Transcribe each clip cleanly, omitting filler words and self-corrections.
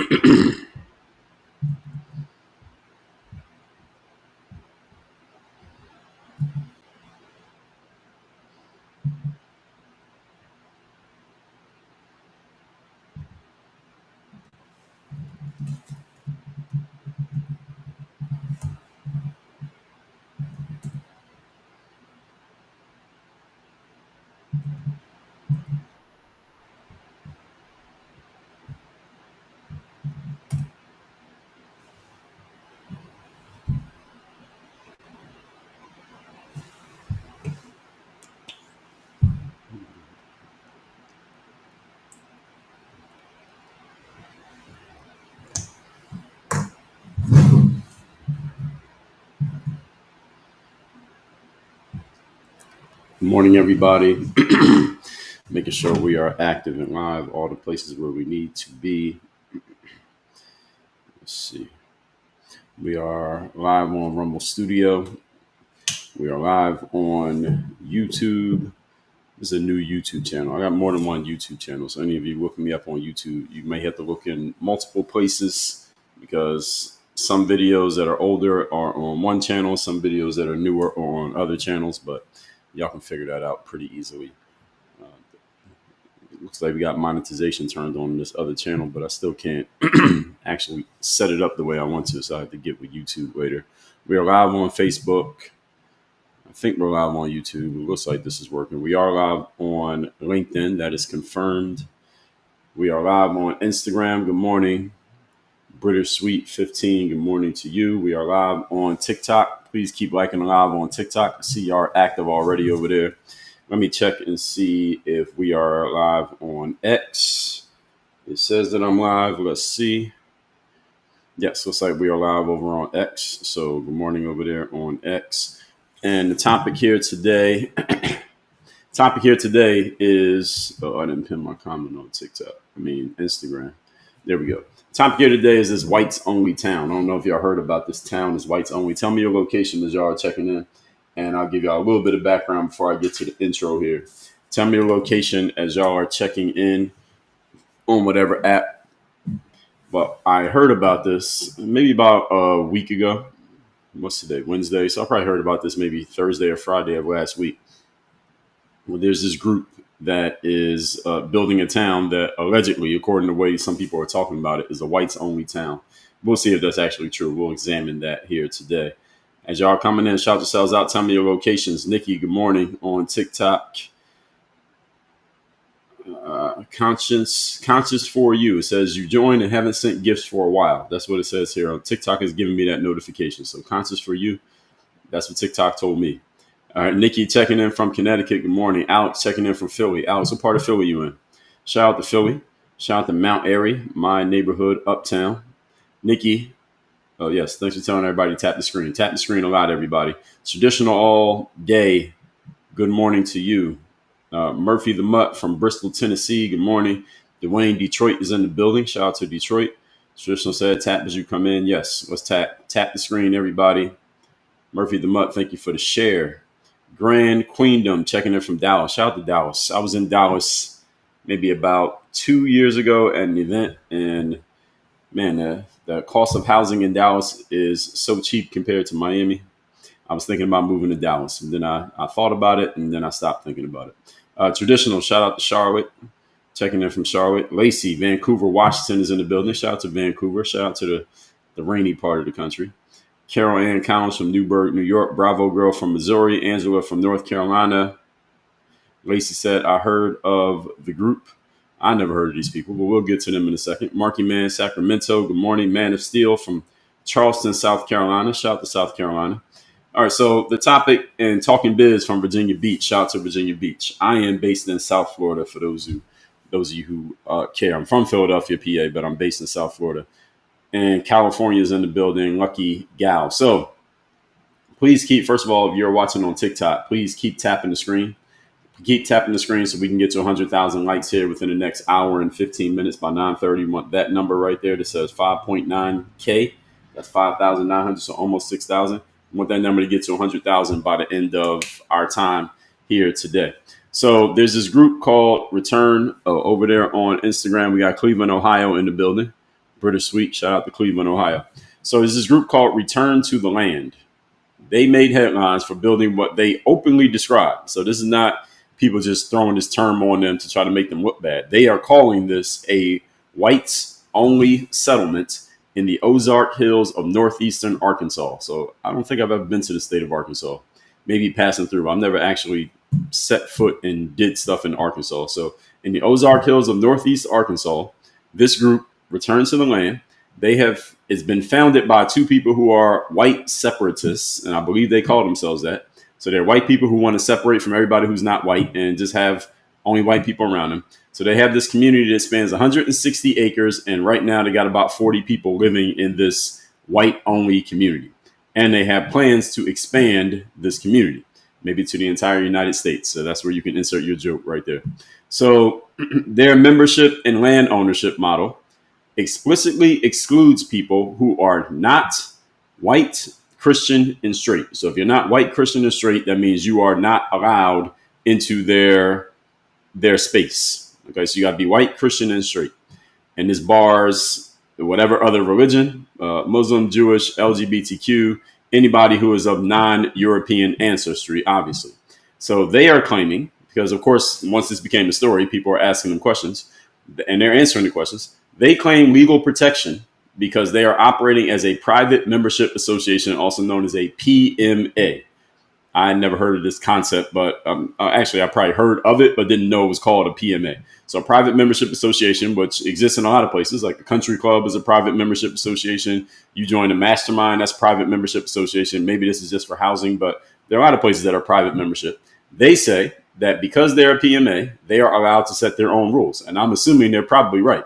Good morning, everybody. Making sure we are active and live, all the places where we need to be. Let's see. We are live on Rumble Studio. We are live on YouTube. This is a new YouTube channel. I got more than one YouTube channel. So any of you looking me up on YouTube, you may have to look in multiple places because some videos that are older are on one channel, some videos that are newer are on other channels, but y'all can figure that out pretty easily. Looks like we got monetization turned on this other channel, but I still can't actually set it up the way I want to. So I have to get with YouTube later. We are live on Facebook. I think we're live on YouTube. It looks like this is working. We are live on LinkedIn. That is confirmed. We are live on Instagram. Good morning. British Sweet 15. Good morning to you. We are live on TikTok. Please keep liking live on TikTok. I see y'all are active already over there. Let me check and see if we are live on X. It says that I'm live. Let's see. Yes, looks like we are live over on X. So good morning over there on X. And the topic here today, is, I didn't pin my comment on Instagram. There we go. Topic here today is this whites only town. I don't know if y'all heard about this town, this whites only. Tell me your location as y'all are checking in. And I'll give y'all a little bit of background before I get to the intro here. Tell me your location as y'all are checking in on whatever app. But I heard about this maybe about a week ago. What's today? Wednesday. So I probably heard about this maybe Thursday or Friday of last week. Well, there's this group that is building a town that allegedly, according to the way some people are talking about it, is a whites only town. We'll see if that's actually true. We'll examine that here today. As y'all coming in, shout yourselves out. Tell me your locations. Nikki, good morning on TikTok. Conscious for you. It says you joined and haven't sent gifts for a while. That's what it says here. TikTok is giving me that notification. So conscious for you. That's what TikTok told me. All right, Nikki checking in from Connecticut. Good morning. Alex checking in from Philly. Alex, what part of Philly you in? Shout out to Philly. Shout out to Mount Airy, my neighborhood, uptown. Nikki. Oh, yes. Thanks for telling everybody to tap the screen. Tap the screen a lot, everybody. Traditional all day. Good morning to you. Murphy the Mutt from Bristol, Tennessee. Good morning. Dwayne, Detroit is in the building. Shout out to Detroit. Traditional said tap as you come in. Yes, let's tap the screen, everybody. Murphy the Mutt, thank you for the share. Grand Queendom checking in from Dallas. Shout out to Dallas. I was in Dallas maybe about 2 years ago at an event, and man, the cost of housing in Dallas is so cheap compared to Miami. I was thinking about moving to Dallas, and then I thought about it, and then I stopped thinking about it. Traditional, shout out to Charlotte, checking in from Charlotte. Lacey, Vancouver, Washington is in the building. Shout out to Vancouver. Shout out to the rainy part of the country. Carol Ann Collins from Newburgh, New York. Bravo Girl from Missouri. Angela from North Carolina. Lacey said, I heard of the group. I never heard of these people, but we'll get to them in a second. Marky Man, Sacramento. Good morning. Man of Steel from Charleston, South Carolina. Shout out to South Carolina. All right, so the topic in Talking Biz from Virginia Beach. Shout out to Virginia Beach. I am based in South Florida for those of you who care. I'm from Philadelphia, PA, but I'm based in South Florida. And California is in the building. Lucky gal. So please keep, first of all, if you're watching on TikTok, please keep tapping the screen. Keep tapping the screen so we can get to 100,000 likes here within the next hour and 15 minutes by 9:30. We want that number right there that says 5.9K. That's 5,900, so almost 6,000. We want that number to get to 100,000 by the end of our time here today. So there's this group called Return over there on Instagram. We got Cleveland, Ohio in the building. British Sweet. Shout out to Cleveland, Ohio. So there's this group called Return to the Land. They made headlines for building what they openly describe. So this is not people just throwing this term on them to try to make them look bad. They are calling this a whites-only settlement in the Ozark Hills of northeastern Arkansas. So I don't think I've ever been to the state of Arkansas. Maybe passing through. I've never actually set foot and did stuff in Arkansas. So in the Ozark Hills of northeast Arkansas, this group returns to the land. It's been founded by two people who are white separatists, and I believe they call themselves that. So they're white people who want to separate from everybody who's not white and just have only white people around them. So they have this community that spans 160 acres, and right now they got about 40 people living in this white-only community. And they have plans to expand this community, maybe to the entire United States. So that's where you can insert your joke right there. So their membership and land ownership model explicitly excludes people who are not white, Christian, and straight. So if you're not white, Christian, and straight, that means you are not allowed into their space. Okay, so you got to be white, Christian, and straight. And this bars whatever other religion, Muslim, Jewish, LGBTQ, anybody who is of non-European ancestry, obviously. So they are claiming, because of course, once this became a story, people are asking them questions and they're answering the questions. They claim legal protection because they are operating as a private membership association, also known as a PMA. I never heard of this concept, but actually I probably heard of it, but didn't know it was called a PMA. So a private membership association, which exists in a lot of places, like the country club is a private membership association. You join a mastermind, that's private membership association. Maybe this is just for housing, but there are a lot of places that are private membership. They say that because they're a PMA, they are allowed to set their own rules. And I'm assuming they're probably right.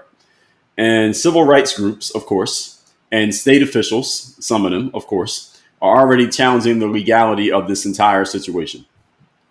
And civil rights groups, of course, and state officials, some of them, of course, are already challenging the legality of this entire situation.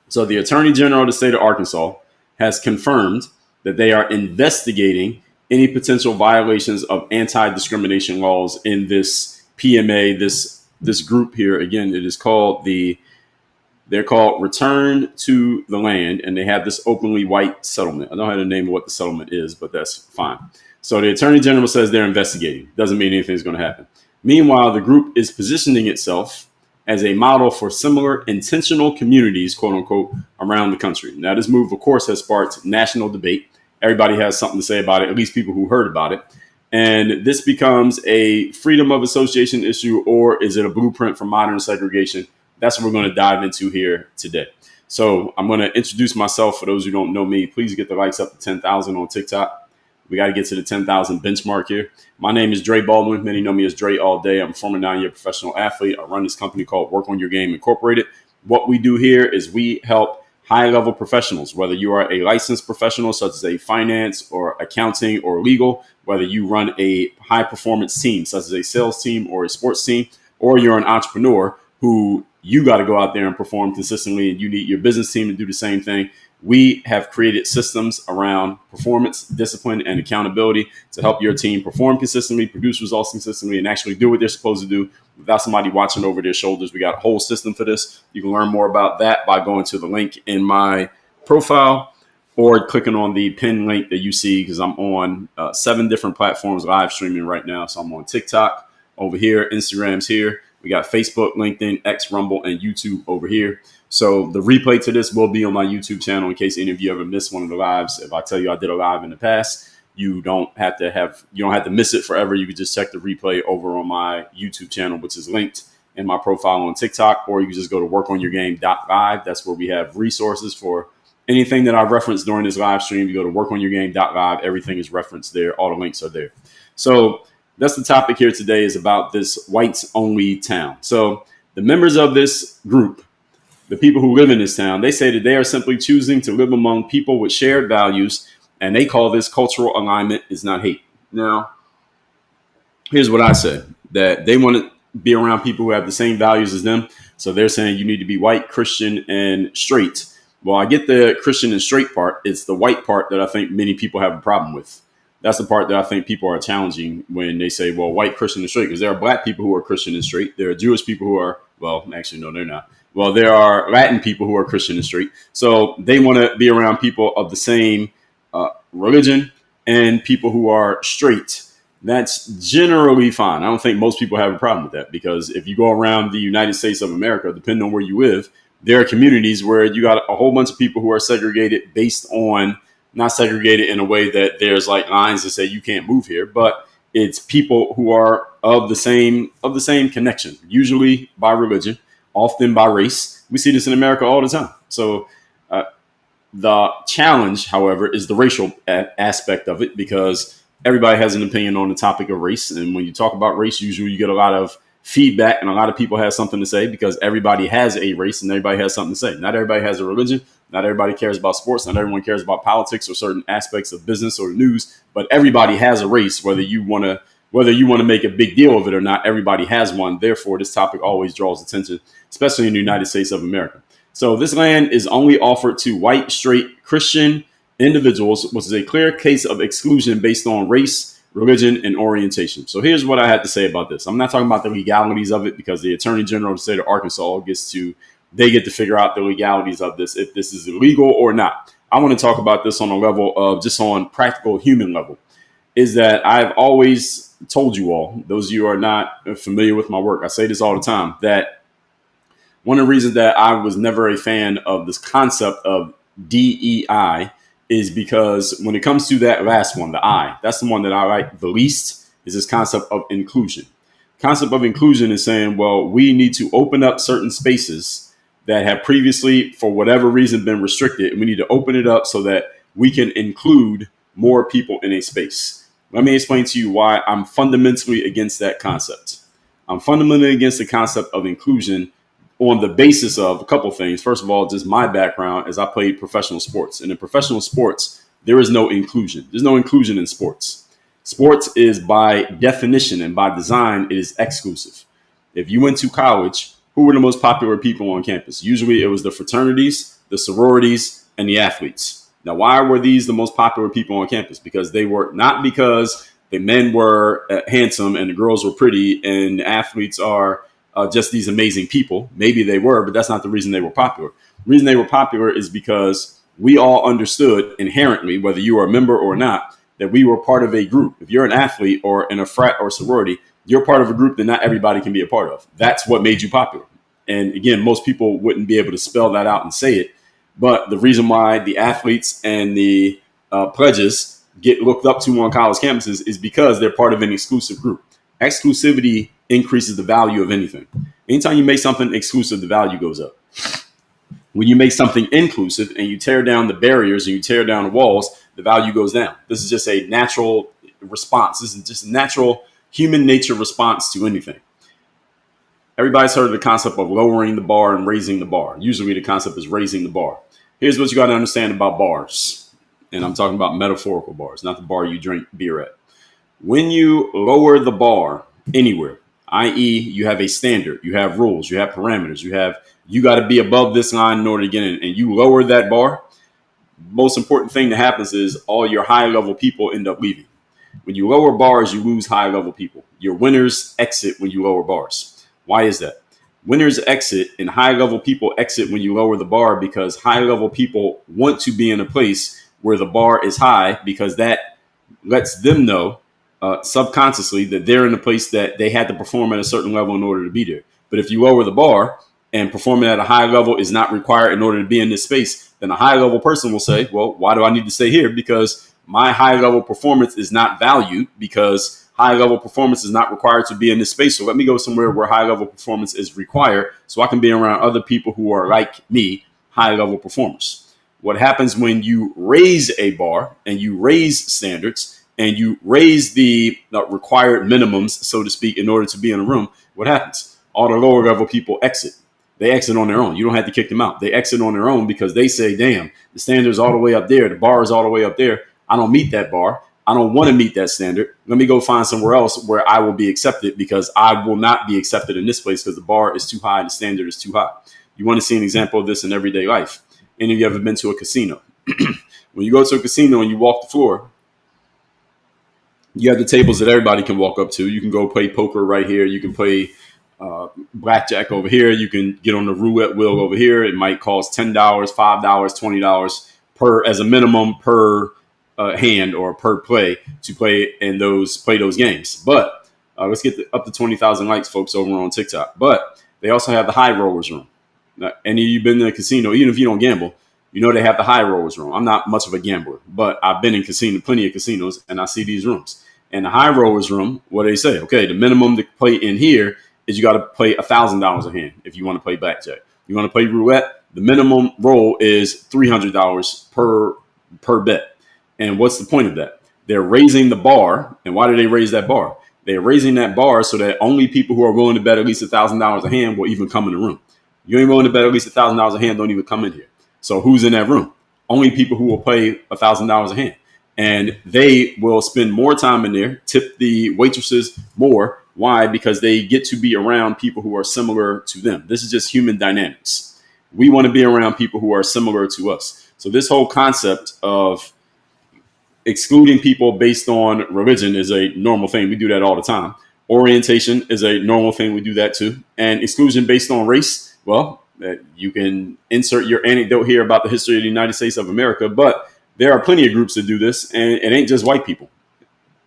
So the Attorney General of the state of Arkansas has confirmed that they are investigating any potential violations of anti-discrimination laws in this PMA, this group here. Again, it is called they're called Return to the Land, and they have this openly white settlement. I don't have the name of what the settlement is, but that's fine. So the Attorney General says they're investigating. Doesn't mean anything's going to happen. Meanwhile, the group is positioning itself as a model for similar intentional communities, quote unquote, around the country. Now, this move, of course, has sparked national debate. Everybody has something to say about it, at least people who heard about it. And this becomes a freedom of association issue, or is it a blueprint for modern segregation? That's what we're going to dive into here today. So I'm going to introduce myself. For those who don't know me, please get the likes up to 10,000 on TikTok. We got to get to the 10,000 benchmark here. My name is Dre Baldwin. Many know me as Dre all day. I'm a former 9-year professional athlete. I run this company called Work on Your Game Incorporated. What we do here is we help high-level professionals, whether you are a licensed professional such as a finance or accounting or legal, whether you run a high-performance team such as a sales team or a sports team, or you're an entrepreneur who you got to go out there and perform consistently and you need your business team to do the same thing. We have created systems around performance, discipline, and accountability to help your team perform consistently, produce results consistently, and actually do what they're supposed to do without somebody watching over their shoulders. We got a whole system for this. You can learn more about that by going to the link in my profile or clicking on the pinned link that you see, because I'm on 7 different platforms live streaming right now. So I'm on TikTok over here, Instagram's here. We got Facebook, LinkedIn, X, Rumble, and YouTube over here. So the replay to this will be on my YouTube channel in case any of you ever missed one of the lives. If I tell you I did a live in the past, you don't have to miss it forever. You can just check the replay over on my YouTube channel, which is linked in my profile on TikTok, or you can just go to workonyourgame.live. That's where we have resources for anything that I've referenced during this live stream. You go to workonyourgame.live. Everything is referenced there. All the links are there. So that's the topic here today, is about this whites only town. So the members of this group, the people who live in this town, they say that they are simply choosing to live among people with shared values, and they call this cultural alignment is not hate. Now, here's what I say, that they want to be around people who have the same values as them. So they're saying you need to be white, Christian, and straight. Well, I get the Christian and straight part. It's the white part that I think many people have a problem with. That's the part that I think people are challenging when they say, well, white, Christian, and straight, because there are black people who are Christian and straight. There are Jewish people who are, well, actually, no, they're not. Well, there are Latin people who are Christian and straight. So they want to be around people of the same religion and people who are straight. that's generally fine. I don't think most people have a problem with that, because if you go around the United States of America, depending on where you live, there are communities where you got a whole bunch of people who are segregated based on, not segregated in a way that there's like lines that say you can't move here, but it's people who are of the same connection, usually by religion, often by race. We see this in America all the time. So the challenge, however, is the racial aspect of it, because everybody has an opinion on the topic of race. And when you talk about race, usually you get a lot of feedback and a lot of people have something to say, because everybody has a race and everybody has something to say. Not everybody has a religion. Not everybody cares about sports. Not everyone cares about politics or certain aspects of business or news, but everybody has a race, whether you want to make a big deal of it or not. Everybody has one. Therefore, this topic always draws attention, especially in the United States of America. So this land is only offered to white, straight, Christian individuals, which is a clear case of exclusion based on race, religion, and orientation. So here's what I had to say about this. I'm not talking about the legalities of it, because the Attorney General of the state of Arkansas they get to figure out the legalities of this, if this is illegal or not. I want to talk about this on a level of just on practical human level. Is that I've always told you all, those of you who are not familiar with my work, I say this all the time, that one of the reasons that I was never a fan of this concept of DEI is because when it comes to that last one, the I, that's the one that I like the least, is this concept of inclusion. Concept of inclusion is saying, well, we need to open up certain spaces that have previously, for whatever reason, been restricted. And we need to open it up so that we can include more people in a space. Let me explain to you why I'm fundamentally against that concept. I'm fundamentally against the concept of inclusion on the basis of a couple things. First of all, just my background is I played professional sports. And in professional sports, there is no inclusion. There's no inclusion in sports. Sports is by definition and by design, it is exclusive. If you went to college, who were the most popular people on campus? Usually it was the fraternities, the sororities, and the athletes. Now, why were these the most popular people on campus? Because they were not because the men were handsome and the girls were pretty and the athletes are just these amazing people. Maybe they were, but that's not the reason they were popular. The reason they were popular is because we all understood inherently, whether you are a member or not, that we were part of a group. If you're an athlete or in a frat or sorority, you're part of a group that not everybody can be a part of. That's what made you popular. And again, most people wouldn't be able to spell that out and say it. But the reason why the athletes and the pledges get looked up to on college campuses is because they're part of an exclusive group. Exclusivity increases the value of anything. Anytime you make something exclusive, the value goes up. When you make something inclusive and you tear down the barriers and you tear down the walls, the value goes down. This is just a natural response. This is just a natural human nature response to anything. Everybody's heard of the concept of lowering the bar and raising the bar. Usually the concept is raising the bar. Here's what you got to understand about bars. And I'm talking about metaphorical bars, not the bar you drink beer at. When you lower the bar anywhere, i.e. you have a standard, you have rules, you have parameters, you got to be above this line in order to get in, and you lower that bar, most important thing that happens is all your high level people end up leaving. When you lower bars, you lose high level people. Your winners exit when you lower bars. Why is that? Winners exit and high level people exit when you lower the bar, because high level people want to be in a place where the bar is high, because that lets them know subconsciously that they're in a place that they had to perform at a certain level in order to be there. But if you lower the bar and performing at a high level is not required in order to be in this space, then a high level person will say, well, why do I need to stay here? Because my high level performance is not valued, because high level performance is not required to be in this space. So let me go somewhere where high level performance is required so I can be around other people who are like me, high level performers. What happens when you raise a bar and you raise standards and you raise the required minimums, so to speak, in order to be in a room, what happens? All the lower level people exit. They exit on their own. You don't have to kick them out. They exit on their own because they say, damn, the standard's all the way up there. The bar is all the way up there. I don't meet that bar. I don't want to meet that standard. Let me go find somewhere else where I will be accepted, because I will not be accepted in this place because the bar is too high and the standard is too high. You want to see an example of this in everyday life. Any of you ever been to a casino? When you go to a casino and you walk the floor, you have the tables that everybody can walk up to. You can go play poker right here. You can play blackjack over here. You can get on the roulette wheel over here. It might cost $10, $5, $20 per as a minimum per hand or per play to play those games. But let's get up to 20,000 likes, folks, over on TikTok. But they also have the high rollers room. Now, any of you been in a casino, even if you don't gamble, you know they have the high rollers room. I'm not much of a gambler, but I've been in plenty of casinos, and I see these rooms. And the high rollers room, what do they say? Okay, the minimum to play in here is you got to play $1,000 a hand if you want to play blackjack. You want to play roulette, the minimum roll is $300 per bet. And what's the point of that? They're raising the bar. And why do they raise that bar? They're raising that bar so that only people who are willing to bet at least $1,000 a hand will even come in the room. You ain't willing to bet at least $1,000 a hand, don't even come in here. So who's in that room? Only people who will pay $1,000 a hand. And they will spend more time in there, tip the waitresses more. Why? Because they get to be around people who are similar to them. This is just human dynamics. We want to be around people who are similar to us. So this whole concept of excluding people based on religion is a normal thing. We do that all the time. Orientation is a normal thing. We do that too. And exclusion based on race, well, you can insert your anecdote here about the history of the United States of America, but there are plenty of groups that do this, and it ain't just white people.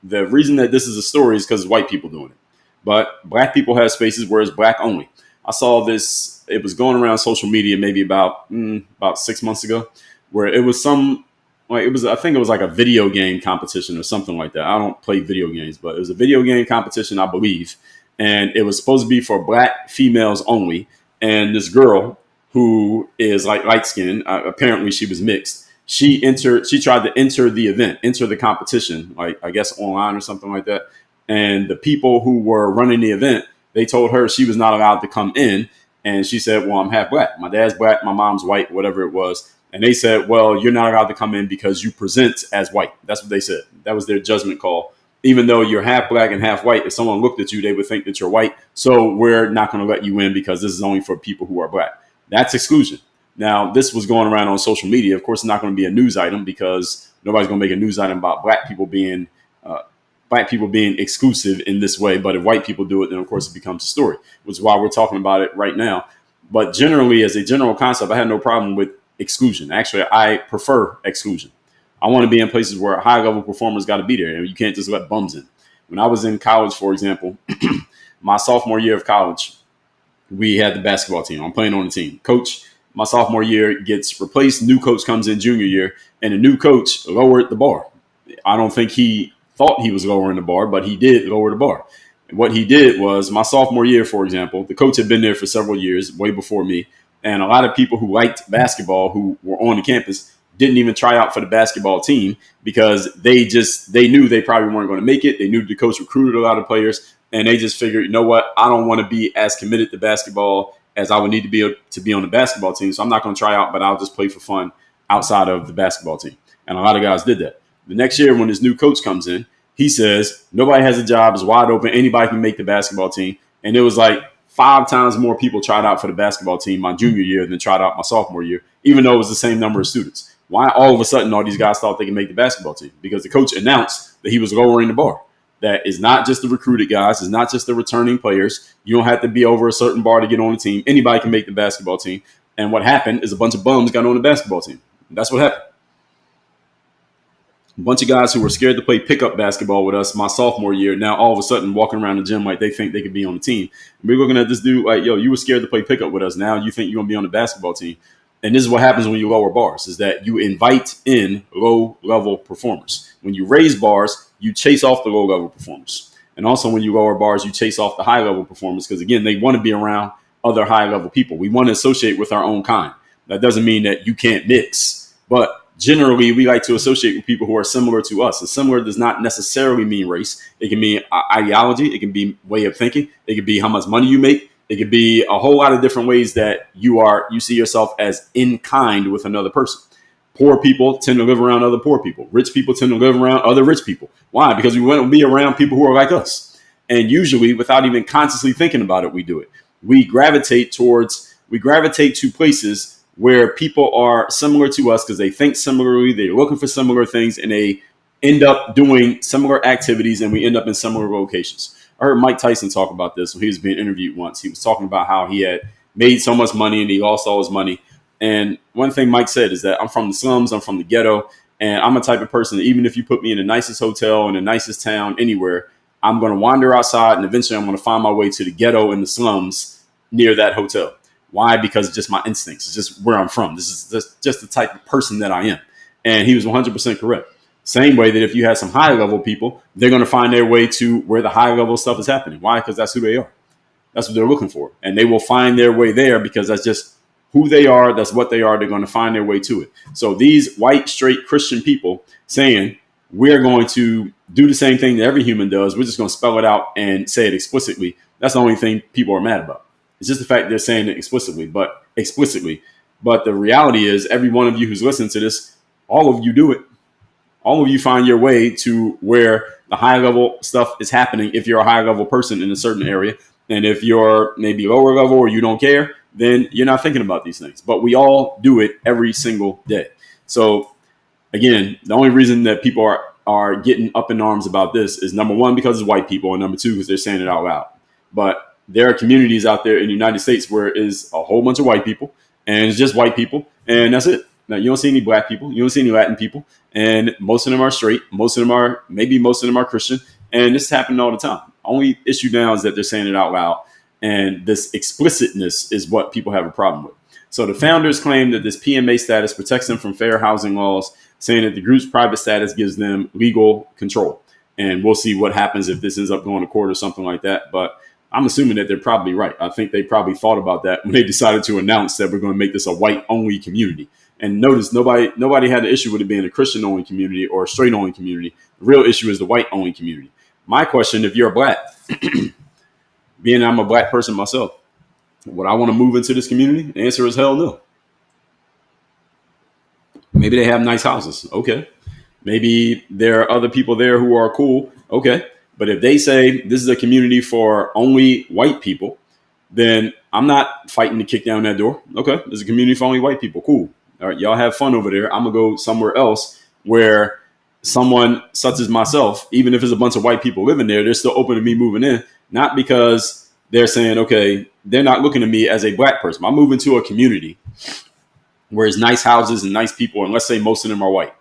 The reason that this is a story is because it's white people doing it. But black people have spaces where it's black only. I saw this, it was going around social media maybe about 6 months ago, where it was I think it was like a video game competition or something like that. I don't play video games, but it was a video game competition, I believe. And it was supposed to be for black females only. And this girl who is like light skinned, apparently she was mixed. She tried to enter the competition, like I guess online or something like that. And the people who were running the event, they told her she was not allowed to come in. And she said, well, I'm half black. My dad's black. My mom's white, whatever it was. And they said, well, you're not allowed to come in because you present as white. That's what they said. That was their judgment call. Even though you're half black and half white, if someone looked at you, they would think that you're white. So we're not going to let you in because this is only for people who are black. That's exclusion. Now, this was going around on social media. Of course, it's not going to be a news item because nobody's going to make a news item about black people being exclusive in this way. But if white people do it, then of course it becomes a story, which is why we're talking about it right now. But generally, as a general concept, I had no problem with exclusion. Actually, I prefer exclusion. I want to be in places where high level performers got to be there. And you can't just let bums in. When I was in college, for example, my sophomore year of college, we had the basketball team. I'm playing on the team. Coach, my sophomore year gets replaced. New coach comes in junior year, and the new coach lowered the bar. I don't think he thought he was lowering the bar, but he did lower the bar. And what he did was my sophomore year, for example, the coach had been there for several years, way before me. And a lot of people who liked basketball who were on the campus didn't even try out for the basketball team because they knew they probably weren't going to make it. They knew the coach recruited a lot of players, and they just figured, you know what, I don't want to be as committed to basketball as I would need to be on the basketball team. So I'm not going to try out, but I'll just play for fun outside of the basketball team. And a lot of guys did that. The next year when this new coach comes in, he says, nobody has a job, it's wide open, anybody can make the basketball team. And it was like 5 times more people tried out for the basketball team my junior year than tried out my sophomore year, even though it was the same number of students. Why all of a sudden all these guys thought they could make the basketball team? Because the coach announced that he was lowering the bar. That is not just the recruited guys. It's not just the returning players. You don't have to be over a certain bar to get on the team. Anybody can make the basketball team. And what happened is a bunch of bums got on the basketball team. That's what happened. A bunch of guys who were scared to play pickup basketball with us my sophomore year, now all of a sudden walking around the gym like they think they could be on the team. And we're looking at this dude like, yo, you were scared to play pickup with us. Now you think you're going to be on the basketball team. And this is what happens when you lower bars, is that you invite in low-level performers. When you raise bars, you chase off the low-level performers. And also when you lower bars, you chase off the high-level performers because, again, they want to be around other high-level people. We want to associate with our own kind. That doesn't mean that you can't mix. But generally, we like to associate with people who are similar to us. And similar does not necessarily mean race. It can mean ideology. It can be way of thinking. It can be how much money you make. It could be a whole lot of different ways that you see yourself as in kind with another person. Poor people tend to live around other poor people. Rich people tend to live around other rich people. Why? Because we want to be around people who are like us. And usually, without even consciously thinking about it, we do it. We gravitate to places where people are similar to us because they think similarly, they're looking for similar things, and they end up doing similar activities, and we end up in similar locations. I heard Mike Tyson talk about this when he was being interviewed once. He was talking about how he had made so much money and he lost all his money. And one thing Mike said is that I'm from the slums, I'm from the ghetto, And I'm a type of person that even if you put me in the nicest hotel in the nicest town anywhere, I'm going to wander outside and eventually I'm going to find my way to the ghetto and the slums near that hotel. Why? Because it's just my instincts. It's just where I'm from. This is just the type of person that I am. And he was 100% correct. Same way that if you have some high level people, they're going to find their way to where the high level stuff is happening. Why? Because that's who they are. That's what they're looking for. And they will find their way there because that's just who they are. That's what they are. They're going to find their way to it. So these white, straight Christian people saying we're going to do the same thing that every human does. We're just going to spell it out and say it explicitly. That's the only thing people are mad about. It's just the fact they're saying it explicitly. But the reality is every one of you who's listening to this, all of you do it. All of you find your way to where the high level stuff is happening if you're a high level person in a certain area. And if you're maybe lower level or you don't care, then you're not thinking about these things. But we all do it every single day. So again, the only reason that people are getting up in arms about this is number one, because it's white people, and number two, because they're saying it out loud. But there are communities out there in the United States where it is a whole bunch of white people and it's just white people. And that's it. Now, you don't see any black people. You don't see any Latin people. And most of them are straight. Most of them are Christian. And this is happening all the time. Only issue now is that they're saying it out loud. And this explicitness is what people have a problem with. So the founders claim that this PMA status protects them from fair housing laws, saying that the group's private status gives them legal control. And we'll see what happens if this ends up going to court or something like that. But I'm assuming that they're probably right. I think they probably thought about that when they decided to announce that we're going to make this a white-only community. And notice nobody had an issue with it being a Christian-only community or a straight-only community. The real issue is the white-only community. My question, if you're black, being I'm a black person myself, would I want to move into this community? The answer is hell no. Maybe they have nice houses. Okay. Maybe there are other people there who are cool. Okay. But if they say this is a community for only white people, then I'm not fighting to kick down that door. Okay. There's a community for only white people. Cool. All right. Y'all have fun over there. I'm going to go somewhere else where someone such as myself, even if there's a bunch of white people living there, they're still open to me moving in. Not because they're saying, okay, they're not looking at me as a black person. I'm moving to a community where it's nice houses and nice people. And let's say most of them are white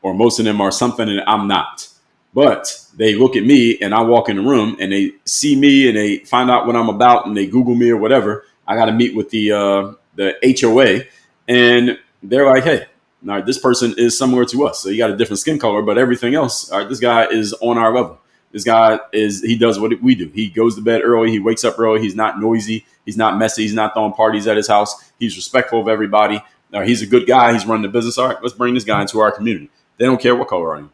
or most of them are something and I'm not. But they look at me and I walk in the room and they see me and they find out what I'm about and they Google me or whatever. I got to meet with the HOA and they're like, hey, all right, this person is similar to us. So you got a different skin color, but everything else, all right, this guy is on our level. This guy he does what we do. He goes to bed early. He wakes up early. He's not noisy. He's not messy. He's not throwing parties at his house. He's respectful of everybody. He's a good guy. He's running the business. All right, let's bring this guy into our community. They don't care what color I am.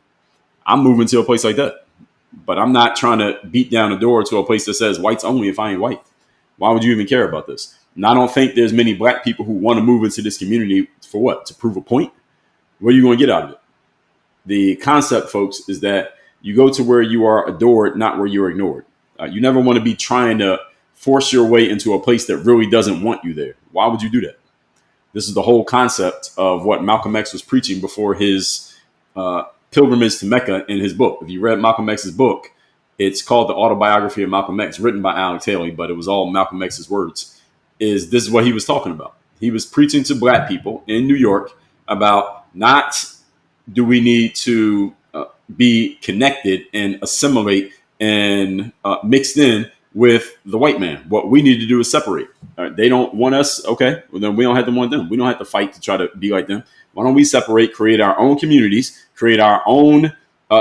I'm moving to a place like that. But I'm not trying to beat down the door to a place that says whites only if I ain't white. Why would you even care about this? And I don't think there's many black people who want to move into this community for what? To prove a point? What are you going to get out of it? The concept, folks, is that you go to where you are adored, not where you're ignored. You never want to be trying to force your way into a place that really doesn't want you there. Why would you do that? This is the whole concept of what Malcolm X was preaching before his pilgrimage to Mecca in his book. If you read Malcolm X's book, it's called The Autobiography of Malcolm X, written by Alex Haley, but it was all Malcolm X's words. This is what he was talking about. He was preaching to black people in New York about not do we need to be connected and assimilate and mixed in with the white man. What we need to do is separate. They don't want us. Okay, well, then we don't have to want them. We don't have to fight to try to be like them. Why don't we separate, create our own communities, create our own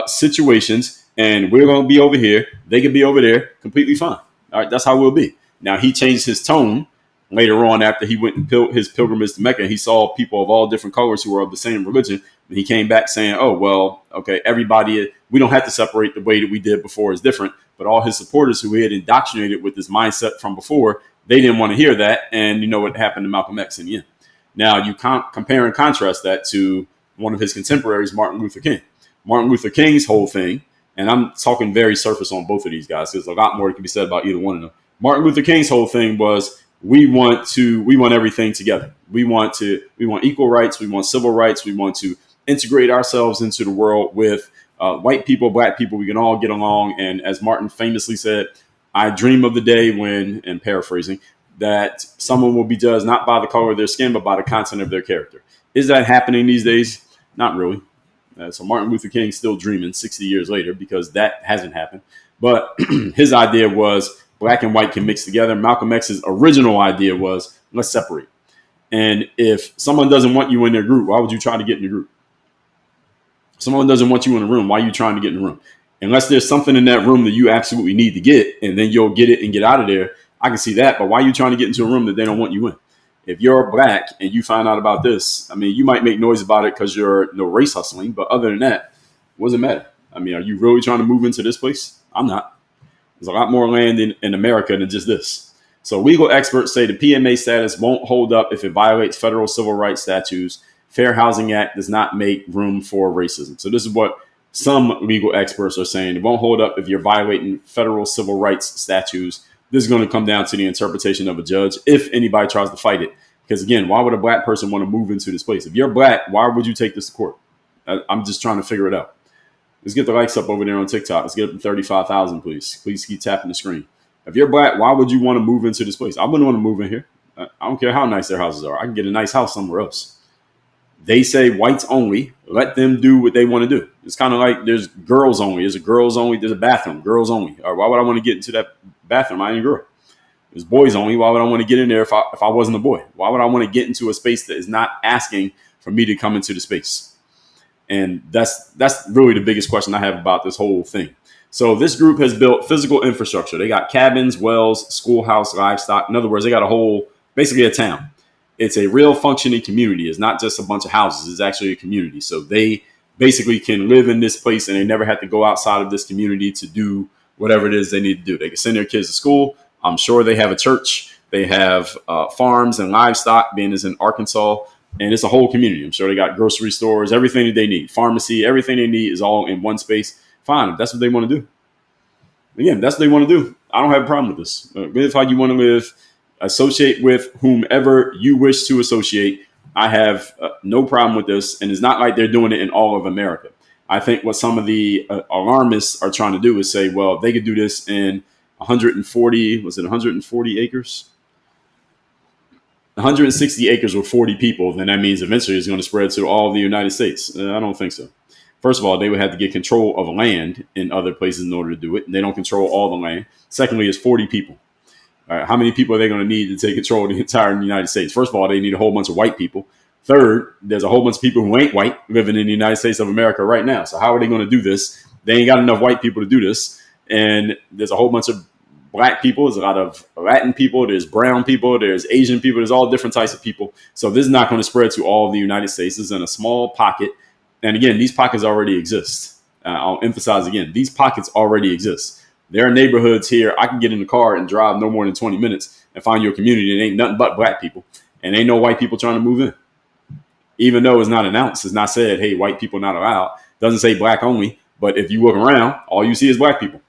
situations, and we're going to be over here. They can be over there completely fine. All right, that's how we'll be. Now, he changed his tone later on after he went and his pilgrimage to Mecca. He saw people of all different colors who were of the same religion. And he came back saying, oh, well, okay, everybody, we don't have to separate the way that we did before is different. But all his supporters who he had indoctrinated with this mindset from before, they didn't want to hear that. And you know what happened to Malcolm X in the end. Now, you compare and contrast that to one of his contemporaries, Martin Luther King. Martin Luther King's whole thing, and I'm talking very surface on both of these guys, because there's a lot more that can be said about either one of them. Martin Luther King's whole thing was, we want everything together. We want equal rights. We want civil rights. We want to integrate ourselves into the world with white people, black people. We can all get along. And as Martin famously said, I dream of the day when, and paraphrasing, that someone will be judged not by the color of their skin, but by the content of their character. Is that happening these days? Not really. So Martin Luther King's still dreaming 60 years later because that hasn't happened. But his idea was black and white can mix together. Malcolm X's original idea was let's separate. And if someone doesn't want you in their group, why would you try to get in the group? If someone doesn't want you in the room, why are you trying to get in the room? Unless there's something in that room that you absolutely need to get, and then you'll get it and get out of there. I can see that. But why are you trying to get into a room that they don't want you in? If you're black and you find out about this, I mean, you might make noise about it because you're race hustling. But other than that, what does it matter? I mean, are you really trying to move into this place? I'm not. There's a lot more land in America than just this. So legal experts say the PMA status won't hold up if it violates federal civil rights statutes. Fair Housing Act does not make room for racism. So this is what some legal experts are saying. It won't hold up if you're violating federal civil rights statutes. This is going to come down to the interpretation of a judge if anybody tries to fight it. Because again, why would a black person want to move into this place? If you're black, why would you take this to court? I'm just trying to figure it out. Let's get the likes up over there on TikTok. Let's get up to 35,000, please. Please keep tapping the screen. If you're black, why would you want to move into this place? I wouldn't want to move in here. I don't care how nice their houses are. I can get a nice house somewhere else. They say whites only. Let them do what they want to do. It's kind of like there's girls only. There's a girls only. There's a bathroom. Girls only. Or why would I want to get into that bathroom? I ain't a girl. There's boys only. Why would I want to get in there if I wasn't a boy? Why would I want to get into a space that is not asking for me to come into the space? And that's really the biggest question I have about this whole thing. So this group has built physical infrastructure. They got cabins, wells, schoolhouse, livestock. In other words, they got basically a town. It's a real functioning community. It's not just a bunch of houses. It's actually a community. So they basically can live in this place and they never have to go outside of this community to do whatever it is they need to do. They can send their kids to school. I'm sure they have a church. They have farms and livestock, being as in Arkansas. And it's a whole community. I'm sure they got grocery stores, everything that they need, pharmacy, everything they need is all in one space. Fine, if that's what they want to do. Again, that's what they want to do. I don't have a problem with this. Live how you want to live. Associate with whomever you wish to associate. I have no problem with this. And it's not like they're doing it in all of America. I think what some of the alarmists are trying to do is say, well, they could do this in 140 acres? 160 acres with 40 people, then that means eventually it's going to spread to all of the United States. I don't think so. First of all, they would have to get control of land in other places in order to do it. They don't control all the land. Secondly, it's 40 people. All right, how many people are they going to need to take control of the entire United States? First of all, they need a whole bunch of white people. Third, there's a whole bunch of people who ain't white living in the United States of America right now. So how are they going to do this? They ain't got enough white people to do this. And there's a whole bunch of black people. There's a lot of Latin people. There's brown people. There's Asian people. There's all different types of people. So this is not going to spread to all of the United States. This is in a small pocket. And again, these pockets already exist. I'll emphasize again, these pockets already exist. There are neighborhoods here. I can get in the car and drive no more than 20 minutes and find you a community that ain't nothing but black people. And ain't no white people trying to move in. Even though it's not announced, it's not said, hey, white people not allowed. It doesn't say black only. But if you look around, all you see is black people.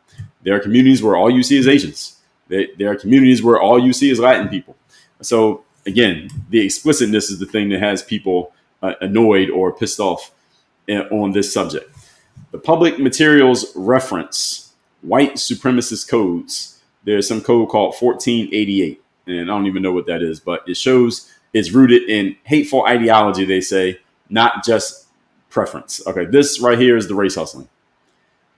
There are communities where all you see is Asians. There are communities where all you see is Latin people. So again, the explicitness is the thing that has people annoyed or pissed off on this subject. The public materials reference white supremacist codes. There's some code called 1488, and I don't even know what that is, but it shows it's rooted in hateful ideology, they say, not just preference. Okay, this right here is the race hustling.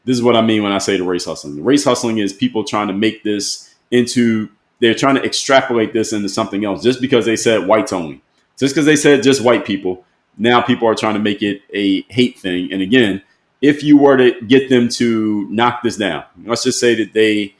This is what I mean when I say the race hustling. The race hustling is people trying to make this into, they're trying to extrapolate this into something else just because they said whites only. Just because they said just white people, now people are trying to make it a hate thing. And again, if you were to get them to knock this down, let's just say that they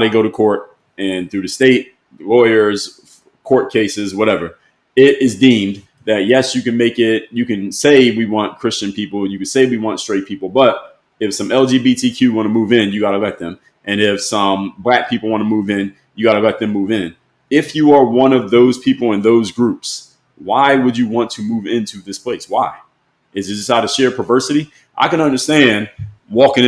go to court and through the state, lawyers, court cases, whatever, it is deemed that yes, you can make it, you can say we want Christian people, you can say we want straight people, but if some LGBTQ want to move in, you got to let them. And if some black people want to move in, you got to let them move in. If you are one of those people in those groups, why would you want to move into this place? Why? Is it just out of sheer perversity? I can understand walking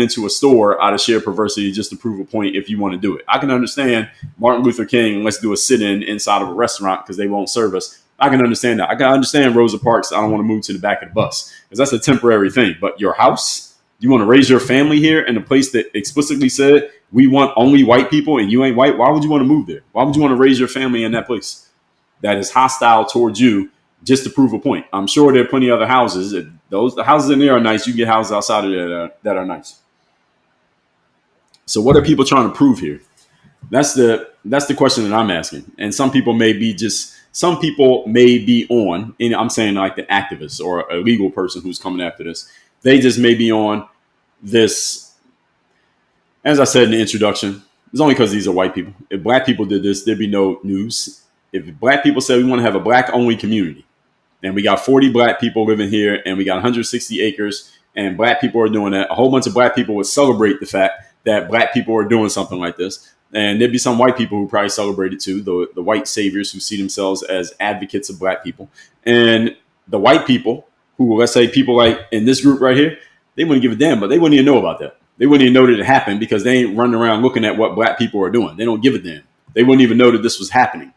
into a store out of sheer perversity just to prove a point if you want to do it. I can understand Martin Luther King, let's do a sit-in inside of a restaurant because they won't serve us. I can understand that. I can understand Rosa Parks. I don't want to move to the back of the bus because that's a temporary thing. But your house, you want to raise your family here in a place that explicitly said we want only white people and you ain't white. Why would you want to move there? Why would you want to raise your family in that place that is hostile towards you just to prove a point? I'm sure there are plenty of other houses that The houses in there are nice. You can get houses outside of there that are nice. So what are people trying to prove here? That's the question that I'm asking. And some people may be on, and I'm saying like the activist or a legal person who's coming after this. They just may be on this. As I said in the introduction, it's only because these are white people. If black people did this, there'd be no news. If black people said we want to have a black only community, and we got 40 black people living here, and we got 160 acres, and black people are doing that, a whole bunch of black people would celebrate the fact that black people are doing something like this. And there'd be some white people who probably celebrate it too, the white saviors who see themselves as advocates of black people. And the white people who, let's say people like in this group right here, they wouldn't give a damn, but they wouldn't even know about that. They wouldn't even know that it happened because they ain't running around looking at what black people are doing. They don't give a damn. They wouldn't even know that this was happening.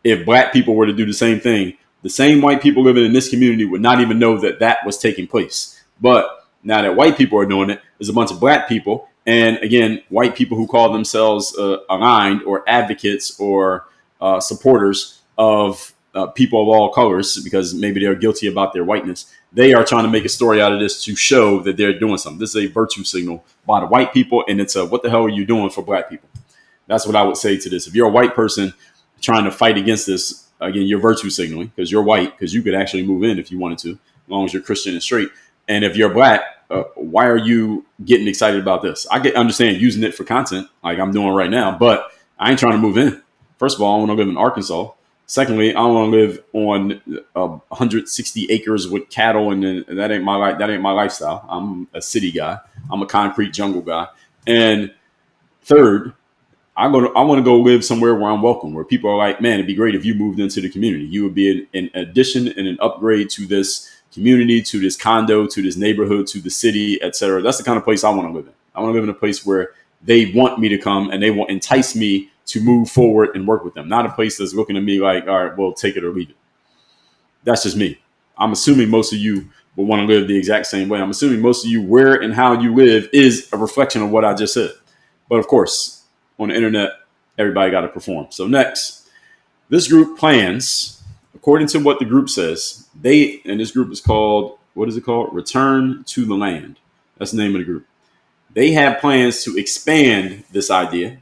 If black people were to do the same thing, the same white people living in this community would not even know that that was taking place. But now that white people are doing it, there's a bunch of black people. And again, white people who call themselves aligned or advocates or supporters of people of all colors, because maybe they're guilty about their whiteness. They are trying to make a story out of this to show that they're doing something. This is a virtue signal by the white people. And it's what the hell are you doing for black people? That's what I would say to this. If you're a white person trying to fight against this, again, you're virtue signaling because you're white, because you could actually move in if you wanted to, as long as you're Christian and straight. And if you're black, why are you getting excited about this? I understand using it for content like I'm doing right now, but I ain't trying to move in. First of all, I want to live in Arkansas. Secondly, I don't want to live on 160 acres with cattle, and that ain't my life. That ain't my lifestyle. I'm a city guy. I'm a concrete jungle guy. And third, I want to go live somewhere where I'm welcome, where people are like, man, it'd be great if you moved into the community. You would be an addition and an upgrade to this community, to this condo, to this neighborhood, to the city, etc. That's the kind of place I want to live in. I want to live in a place where they want me to come and they will entice me to move forward and work with them. Not a place that's looking at me like, all right, well, take it or leave it. That's just me. I'm assuming most of you will want to live the exact same way. I'm assuming most of you, where and how you live is a reflection of what I just said. But of course, on the internet, everybody got to perform. So next, this group plans, according to what the group says, and this group is called, what is it called? Return to the Land. That's the name of the group. They have plans to expand this idea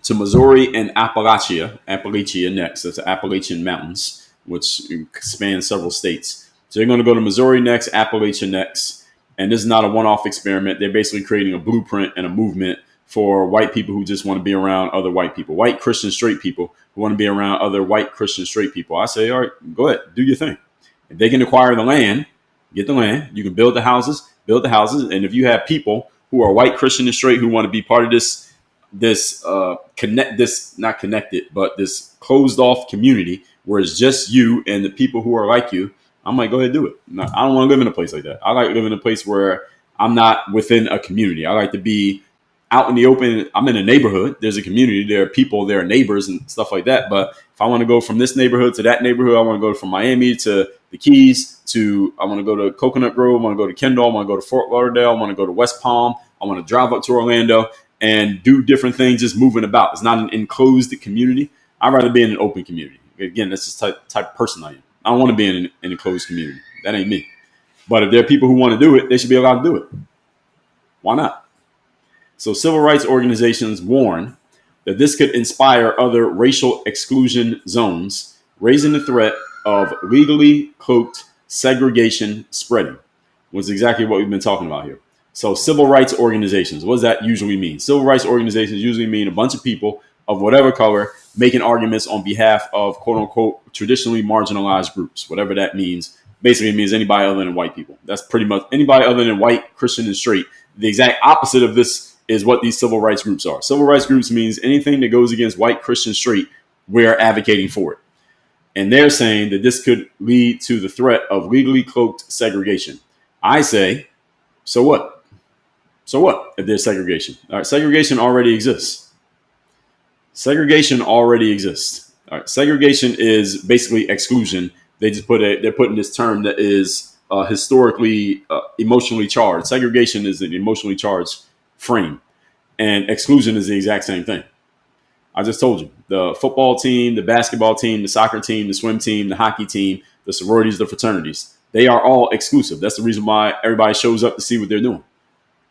to Missouri and Appalachia next. That's the Appalachian Mountains, which spans several states. So they're going to go to Missouri next, Appalachia next. And this is not a one-off experiment. They're basically creating a blueprint and a movement for white people who just want to be around other white people, white Christian straight people who want to be around other white Christian straight people. I say, all right, go ahead, do your thing. If they can acquire the land, get the land. You can build the houses. And if you have people who are white Christian and straight who want to be part of this not connected, but this closed off community where it's just you and the people who are like you, I might go ahead and do it. No, I don't want to live in a place like that. I like to live in a place where I'm not within a community. I like to be out in the open. I'm in a neighborhood. There's a community. There are people, there are neighbors and stuff like that. But if I want to go from this neighborhood to that neighborhood, I want to go from Miami to the Keys I want to go to Coconut Grove. I want to go to Kendall. I want to go to Fort Lauderdale. I want to go to West Palm. I want to drive up to Orlando and do different things, just moving about. It's not an enclosed community. I'd rather be in an open community. Again, that's just the type of person I am. I don't want to be in an enclosed community. That ain't me. But if there are people who want to do it, they should be allowed to do it. Why not? So civil rights organizations warn that this could inspire other racial exclusion zones, raising the threat of legally cloaked segregation spreading, which is exactly what we've been talking about here. So civil rights organizations, what does that usually mean? Civil rights organizations usually mean a bunch of people of whatever color making arguments on behalf of quote unquote traditionally marginalized groups, whatever that means. Basically, it means anybody other than white people. That's pretty much anybody other than white, Christian, and straight. The exact opposite of this is what these civil rights groups are. Civil rights groups means anything that goes against white, Christian, straight, we're advocating for it. And they're saying that this could lead to the threat of legally cloaked segregation. I say, so what? So what if there's segregation? All right, segregation already exists. Segregation already exists. All right, segregation is basically exclusion. They're putting this term that is historically emotionally charged. Segregation is an emotionally charged frame, and exclusion is the exact same thing. I just told you, the football team, the basketball team, the soccer team, the swim team, the hockey team, the sororities, the fraternities, they are all exclusive. That's the reason why everybody shows up to see what they're doing,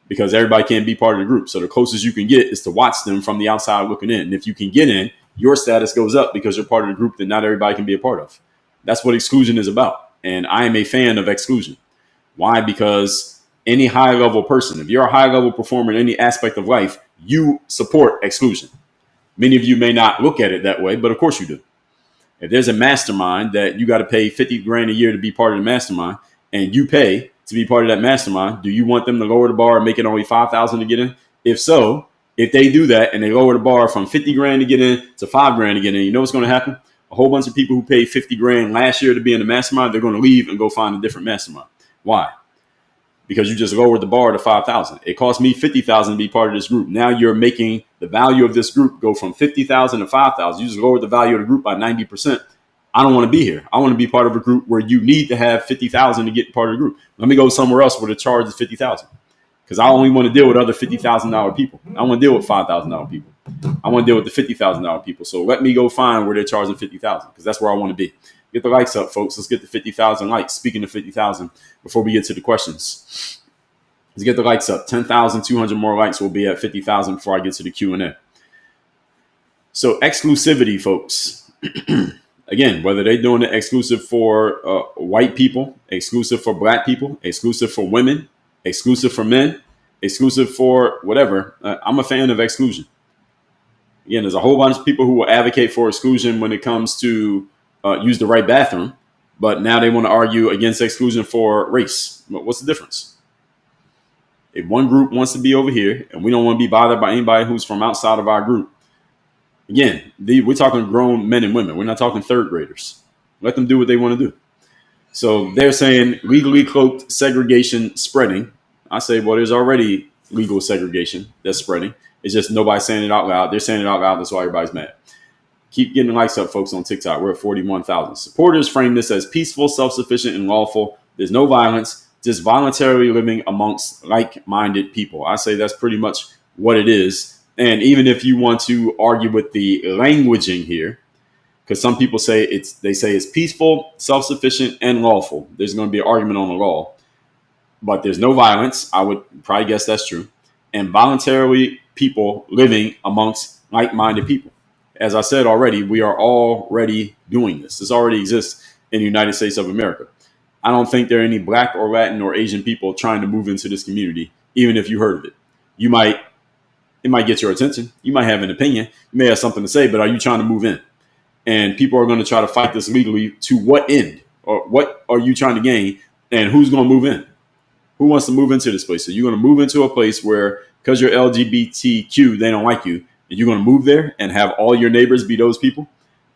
because everybody can't be part of the group. So the closest you can get is to watch them from the outside looking in. And if you can get in, your status goes up because you're part of the group that not everybody can be a part of. That's what exclusion is about. And I am a fan of exclusion. Why? Because any high level person, if you're a high level performer in any aspect of life, you support exclusion. Many of you may not look at it that way, but of course you do. If there's a mastermind that you got to pay 50 grand a year to be part of the mastermind, and you pay to be part of that mastermind, do you want them to lower the bar and make it only 5,000 to get in? If so, if they do that and they lower the bar from 50 grand to get in to 5 grand to get in, you know what's going to happen? A whole bunch of people who paid 50 grand last year to be in the mastermind, they're going to leave and go find a different mastermind. Why? Because you just lowered the bar to 5,000. It cost me 50,000 to be part of this group. Now you're making the value of this group go from 50,000 to 5,000. You just lowered the value of the group by 90%. I don't want to be here. I want to be part of a group where you need to have 50,000 to get part of the group. Let me go somewhere else where the charge is 50,000, because I only want to deal with other $50,000 people. I want to deal with $5,000 people. I want to deal with the $50,000 people. So let me go find where they're charging 50,000, because that's where I want to be. Get the likes up, folks. Let's get the 50,000 likes. Speaking of 50,000, before we get to the questions, let's get the likes up. 10,200 more likes will be at 50,000 before I get to the Q&A. So exclusivity, folks. Again, whether they're doing it exclusive for white people, exclusive for black people, exclusive for women, exclusive for men, exclusive for whatever, I'm a fan of exclusion. Again, there's a whole bunch of people who will advocate for exclusion when it comes to use the right bathroom, but now they want to argue against exclusion for race. What's the difference? If one group wants to be over here and we don't want to be bothered by anybody who's from outside of our group, again, we're talking grown men and women. We're not talking third graders. Let them do what they want to do. So they're saying legally cloaked segregation spreading. I say, well, there's already legal segregation that's spreading. It's just nobody's saying it out loud. They're saying it out loud. That's why everybody's mad. Keep getting likes up, folks, on TikTok. We're at 41,000. Supporters frame this as peaceful, self-sufficient, and lawful. There's no violence, just voluntarily living amongst like-minded people. I say that's pretty much what it is. And even if you want to argue with the languaging here, because some people say it's peaceful, self-sufficient, and lawful. There's going to be an argument on the law, but there's no violence. I would probably guess that's true. And voluntarily people living amongst like-minded people. As I said already, we are already doing this. This already exists in the United States of America. I don't think there are any black or Latin or Asian people trying to move into this community, even if you heard of it. It might get your attention. You might have an opinion. You may have something to say, but are you trying to move in? And people are going to try to fight this legally. To what end? Or what are you trying to gain? And who's going to move in? Who wants to move into this place? So you're going to move into a place where, because you're LGBTQ, they don't like you. And you're going to move there and have all your neighbors be those people?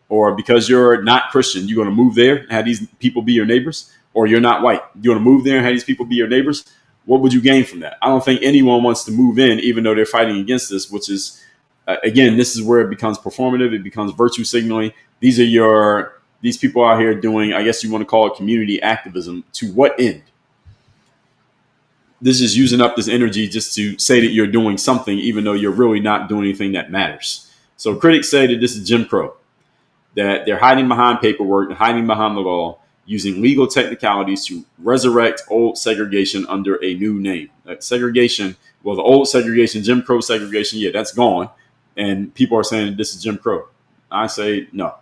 Or because you're not Christian, you're going to move there and have these people be your neighbors? Or you're not white, you're going to move there and have these people be your neighbors? What would you gain from that? I don't think anyone wants to move in, even though they're fighting against this, which is, again, this is where it becomes performative. It becomes virtue signaling. These people out here doing, I guess you want to call it community activism. To what end? This is using up this energy just to say that you're doing something, even though you're really not doing anything that matters. So critics say that this is Jim Crow, that they're hiding behind paperwork and hiding behind the law, using legal technicalities to resurrect old segregation under a new name. Segregation, well, the old segregation, Jim Crow segregation, yeah, that's gone. And people are saying this is Jim Crow. I say no,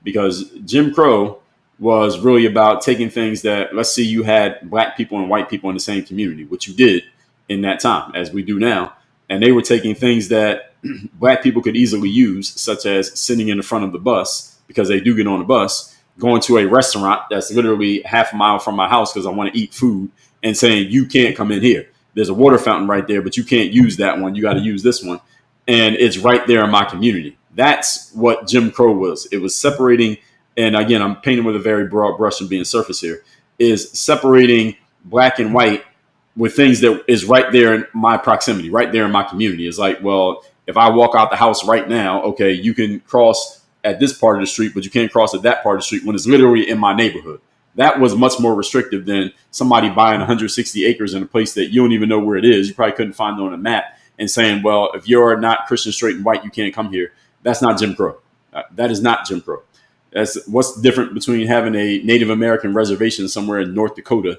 because Jim Crow was really about taking things that, let's see, you had black people and white people in the same community, which you did in that time, as we do now. And they were taking things that black people could easily use, such as sitting in the front of the bus, because they do get on the bus, going to a restaurant that's literally half a mile from my house because I want to eat food, and saying, you can't come in here. There's a water fountain right there, but you can't use that one. You got to use this one. And it's right there in my community. That's what Jim Crow was. It was separating. And again, I'm painting with a very broad brush and being surface here, is separating black and white with things that is right there in my proximity, right there in my community. It's like, well, if I walk out the house right now, okay, you can cross at this part of the street, but you can't cross at that part of the street when it's literally in my neighborhood. That was much more restrictive than somebody buying 160 acres in a place that you don't even know where it is. You probably couldn't find it on a map and saying, well, if you're not Christian, straight, and white, you can't come here. That's not Jim Crow. That is not Jim Crow. That's what's different between having a Native American reservation somewhere in North Dakota.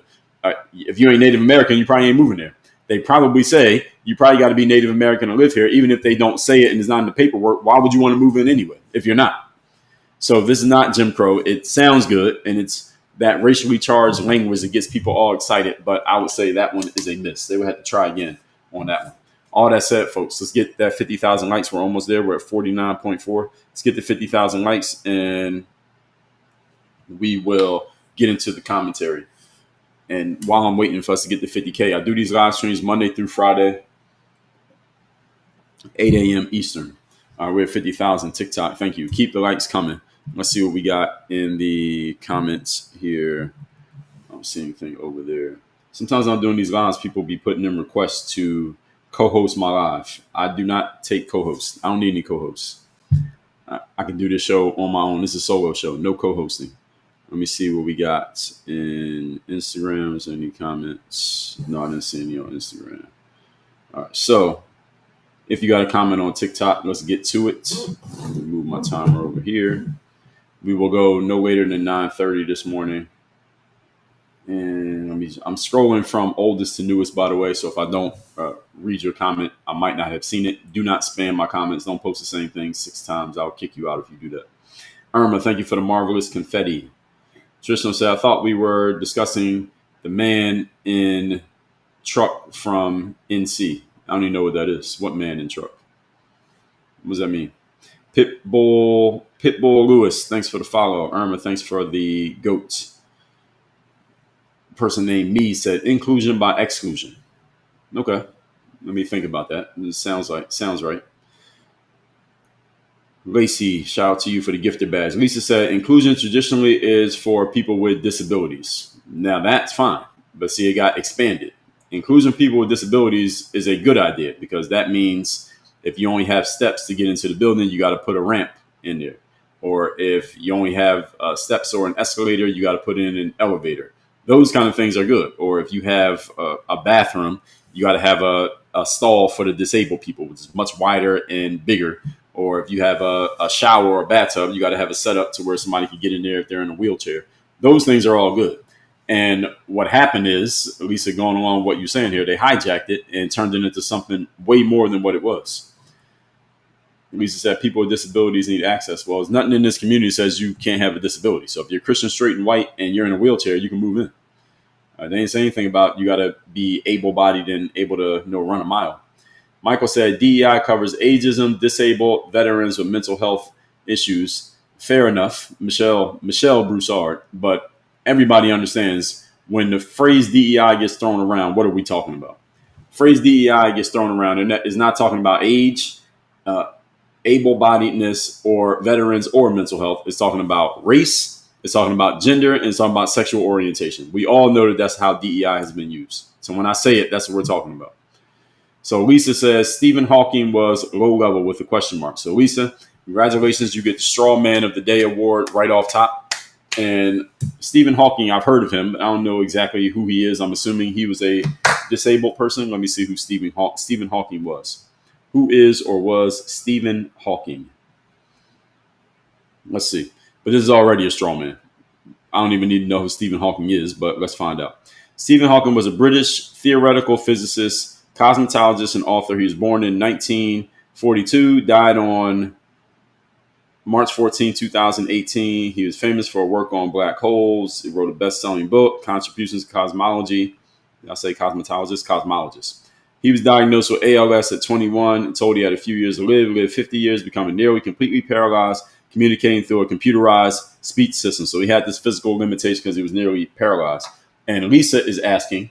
If you ain't Native American, you probably ain't moving there. They probably say you probably got to be Native American to live here, even if they don't say it and it's not in the paperwork. Why would you want to move in anyway if you're not? So this is not Jim Crow. It sounds good, and it's that racially charged language that gets people all excited. But I would say that one is a miss. They would have to try again on that one. All that said, folks, let's get that 50,000 likes. We're almost there. We're at 49.4. Let's get the 50,000 likes, and we will get into the commentary. And while I'm waiting for us to get to 50K, I do these live streams Monday through Friday, 8 a.m. Eastern. We're at 50,000 TikTok. Thank you. Keep the likes coming. Let's see what we got in the comments here. I don't see anything over there. Sometimes I'm doing these lives, people be putting in requests to co-host my live. I do not take co-hosts. I don't need any co-hosts. I can do this show on my own. This is a solo show. No co-hosting. Let me see what we got in Instagram. Is there any comments? No, I didn't see any on Instagram. All right. So if you got a comment on TikTok, let's get to it. Let me move my timer over here. We will go no later than 9:30 this morning. And I'm scrolling from oldest to newest, by the way. So if I don't read your comment, I might not have seen it. Do not spam my comments. Don't post the same thing 6 times. I'll kick you out if you do that. Irma, thank you for the marvelous confetti. Tristan said, I thought we were discussing the man in truck from NC. I don't even know what that is. What man in truck? What does that mean? Pitbull Lewis, thanks for the follow. Irma, thanks for the goat. Person named Me said inclusion by exclusion. Okay, let me think about that. It sounds right. Lacey, shout out to you for the gifted badge. Lisa said inclusion traditionally is for people with disabilities. Now that's fine, but see, it got expanded. Including people with disabilities is a good idea because that means if you only have steps to get into the building, you got to put a ramp in there. Or if you only have steps or an escalator, you got to put in an elevator. Those kind of things are good. Or if you have a bathroom, you got to have a stall for the disabled people, which is much wider and bigger. Or if you have a shower or a bathtub, you got to have a setup to where somebody can get in there if they're in a wheelchair. Those things are all good. And what happened is, at least going along with what you're saying here, they hijacked it and turned it into something way more than what it was. Lisa said people with disabilities need access. Well, there's nothing in this community that says you can't have a disability. So if you're Christian, straight, and white, and you're in a wheelchair, you can move in. They ain't say anything about you got to be able-bodied and able to run a mile. Michael said DEI covers ageism, disabled, veterans with mental health issues. Fair enough, Michelle Broussard. But everybody understands when the phrase DEI gets thrown around, what are we talking about? Phrase DEI gets thrown around, and that is not talking about age, able-bodiedness, or veterans, or mental health. It's talking about race, it's talking about gender, and it's talking about sexual orientation. We all know that that's how DEI has been used. So when I say it, that's what we're talking about. So Lisa says Stephen Hawking was low level with a question mark. So Lisa, congratulations. You get the Straw Man of the Day award right off top. And Stephen Hawking, I've heard of him. I don't know exactly who he is. I'm assuming he was a disabled person. Let me see who Stephen Hawking was. Who is or was Stephen Hawking? Let's see. But this is already a straw man. I don't even need to know who Stephen Hawking is, but let's find out. Stephen Hawking was a British theoretical physicist, cosmologist, and author. He was born in 1942, died on March 14, 2018. He was famous for work on black holes. He wrote a best-selling book, Contributions to Cosmology. Did I say cosmetologist? Cosmologist. He was diagnosed with ALS at 21 and told he had a few years to live. He lived 50 years, becoming nearly completely paralyzed, communicating through a computerized speech system. So he had this physical limitation because he was nearly paralyzed. And Lisa is asking,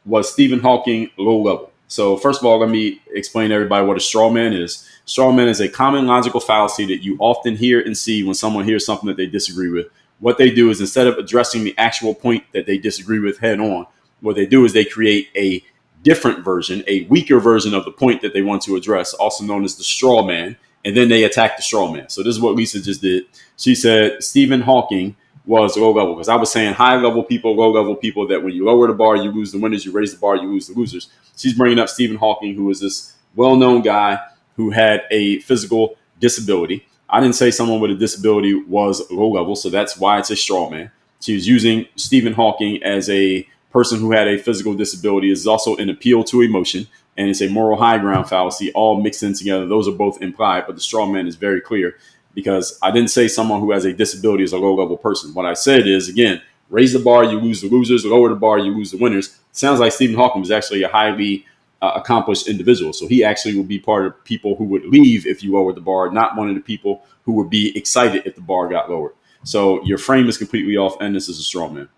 was Stephen Hawking low level? So first of all, let me explain to everybody what a straw man is. Straw man is a common logical fallacy that you often hear and see when someone hears something that they disagree with. What they do is instead of addressing the actual point that they disagree with head on, what they do is they create a different version, a weaker version of the point that they want to address, also known as the straw man, and then they attack the straw man. So this is what Lisa just did. She said Stephen Hawking was low level because I was saying high level people, low level people, that when you lower the bar, you lose the winners, you raise the bar, you lose the losers. She's bringing up Stephen Hawking, who is this well-known guy who had a physical disability. I didn't say someone with a disability was low level, so that's why it's a straw man. She was using Stephen Hawking as a person who had a physical disability. Is also an appeal to emotion, and it's a moral high ground fallacy, all mixed in together. Those are both implied, but the straw man is very clear because I didn't say someone who has a disability is a low level person. What I said is, again, raise the bar, you lose the losers. Lower the bar, you lose the winners. Sounds like Stephen Hawking was actually a highly accomplished individual. So he actually will be part of people who would leave if you lower the bar, not one of the people who would be excited if the bar got lowered. So your frame is completely off, and this is a straw man.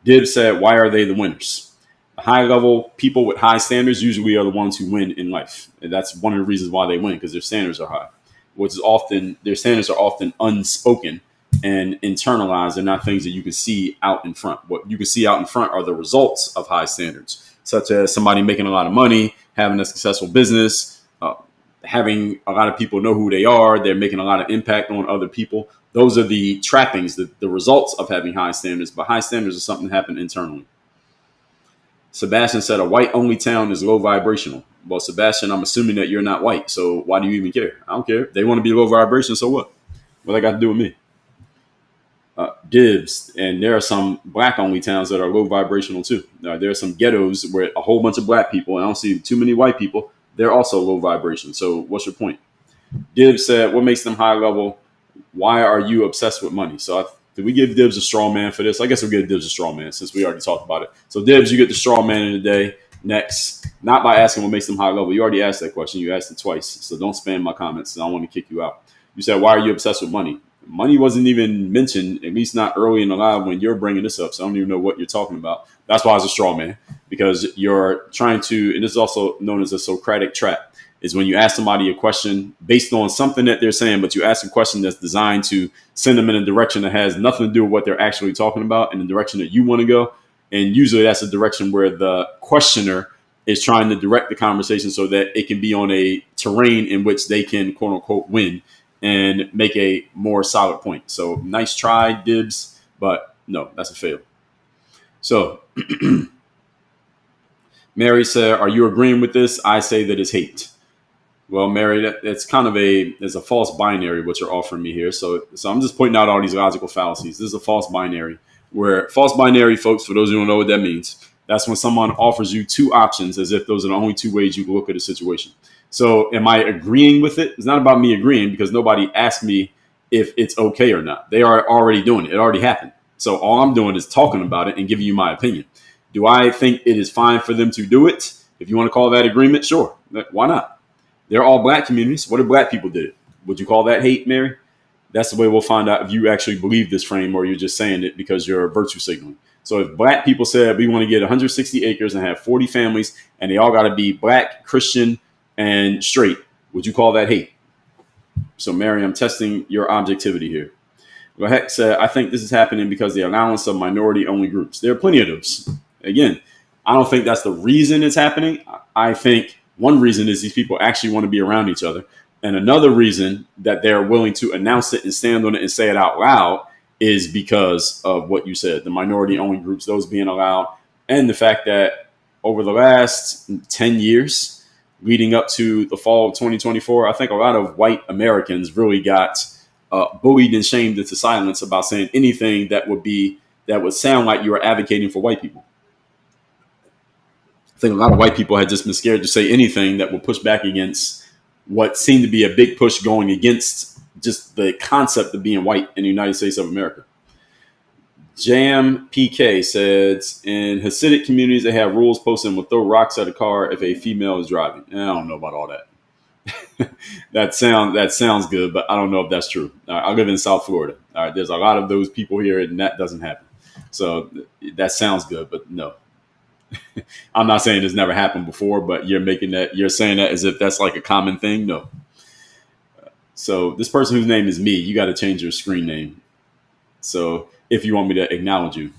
Dib said, why are they the winners? High level people with high standards usually are the ones who win in life. And that's one of the reasons why they win, because their standards are high. Which is often, their standards are often unspoken and internalized. They're not things that you can see out in front. What you can see out in front are the results of high standards, such as somebody making a lot of money, having a successful business, having a lot of people know who they are. They're making a lot of impact on other people. Those are the trappings, the results of having high standards. But high standards are something that happen internally. Sebastian said a white-only town is low vibrational. Well, Sebastian, I'm assuming that you're not white, so why do you even care? I don't care. If they want to be low vibration, so what? What they got to do with me? Dibs, and there are some black-only towns that are low vibrational too. There are some ghettos where a whole bunch of black people, and I don't see too many white people. They're also low vibration. So what's your point? Dibs said, what makes them high level? Why are you obsessed with money? So did we give Dibs a straw man for this? I guess we'll give Dibs a straw man since we already talked about it. So Dibs, you get the straw man of the day. Next, not by asking what makes them high level. You already asked that question. You asked it twice. So don't spam my comments. I don't want to kick you out. You said, why are you obsessed with money? Money wasn't even mentioned, at least not early in the live when you're bringing this up. So I don't even know what you're talking about. That's why it's a straw man, because you're trying to, and this is also known as a Socratic trap, is when you ask somebody a question based on something that they're saying, but you ask a question that's designed to send them in a direction that has nothing to do with what they're actually talking about, in the direction that you want to go. And usually that's a direction where the questioner is trying to direct the conversation so that it can be on a terrain in which they can, quote unquote, win and make a more solid point. So nice try, Dibs, but no, that's a fail. So Mary said, are you agreeing with this? I say that it's hate. Well, Mary, it's kind of it's a false binary what you're offering me here. So I'm just pointing out all these logical fallacies. This is a false binary, where false binary, folks, for those who don't know what that means, that's when someone offers you two options as if those are the only two ways you can look at a situation. So am I agreeing with it? It's not about me agreeing, because nobody asked me if it's okay or not. They are already doing it. It already happened. So all I'm doing is talking about it and giving you my opinion. Do I think it is fine for them to do it? If you want to call that agreement, sure. Why not? They're all black communities. What if black people did it? Would you call that hate, Mary? That's the way we'll find out if you actually believe this frame or you're just saying it because you're virtue signaling. So if black people said we want to get 160 acres and have 40 families and they all got to be black, Christian, and straight, would you call that hate? So, Mary, I'm testing your objectivity here. Heck said, I think this is happening because the allowance of minority-only groups. There are plenty of those. Again, I don't think that's the reason it's happening. I think one reason is these people actually want to be around each other. And another reason that they're willing to announce it and stand on it and say it out loud is because of what you said, the minority-only groups, those being allowed, and the fact that over the last 10 years leading up to the fall of 2024, I think a lot of white Americans really got bullied and shamed into silence about saying anything that would sound like you were advocating for white people. I think a lot of white people had just been scared to say anything that would push back against what seemed to be a big push going against just the concept of being white in the United States of America. Jam PK says, in Hasidic communities, they have rules posted and will throw rocks at a car if a female is driving. And I don't know about all that. That sounds good, but I don't know if that's true. I live in South Florida. All right, there's a lot of those people here, and that doesn't happen. So that sounds good, but no. I'm not saying it's never happened before, but you're saying that as if that's like a common thing. No. So this person whose name is me, you got to change your screen name. So if you want me to acknowledge you,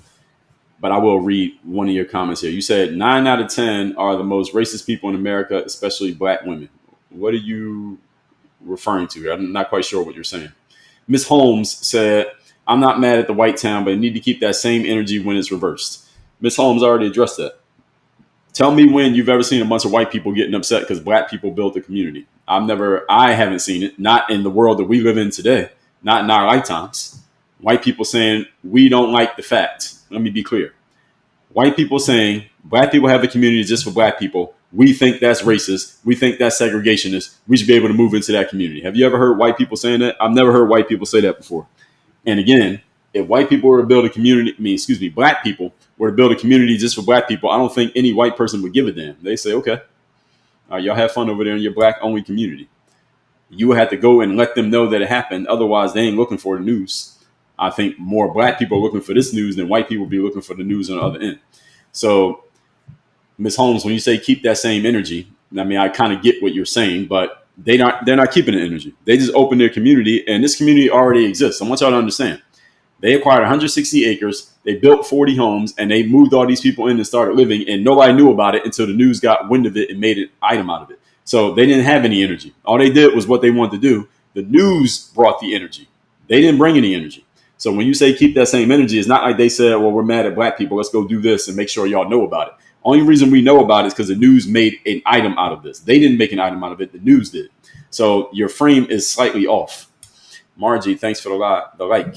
but I will read one of your comments here. You said 9 out of 10 are the most racist people in America, especially black women. What are you referring to? I'm not quite sure what you're saying. Miss Holmes said, I'm not mad at the white town, but I need to keep that same energy when it's reversed. Miss Holmes already addressed that. Tell me when you've ever seen a bunch of white people getting upset because black people built a community. I haven't seen it. Not in the world that we live in today. Not in our lifetimes. White people saying we don't like the fact. Let me be clear. White people saying black people have a community just for black people. We think that's racist. We think that's segregationist. We should be able to move into that community. Have you ever heard white people saying that? I've never heard white people say that before. And again, if white people were to build a community, black people were to build a community just for black people, I don't think any white person would give a damn. They say, okay, y'all have fun over there in your black only community. You have to go and let them know that it happened. Otherwise, they ain't looking for the news. I think more black people are looking for this news than white people be looking for the news on the other end. So, Ms. Holmes, when you say keep that same energy, I mean, I kind of get what you're saying, but they're not keeping the energy. They just open their community, and this community already exists. I want y'all to understand. They acquired 160 acres. They built 40 homes, and they moved all these people in and started living, and nobody knew about it until the news got wind of it and made an item out of it. So they didn't have any energy. All they did was what they wanted to do. The news brought the energy. They didn't bring any energy. So when you say keep that same energy, it's not like they said, well, we're mad at black people. Let's go do this and make sure y'all know about it. Only reason we know about it is because the news made an item out of this. They didn't make an item out of it. The news did. So your frame is slightly off. Margie, thanks for the like.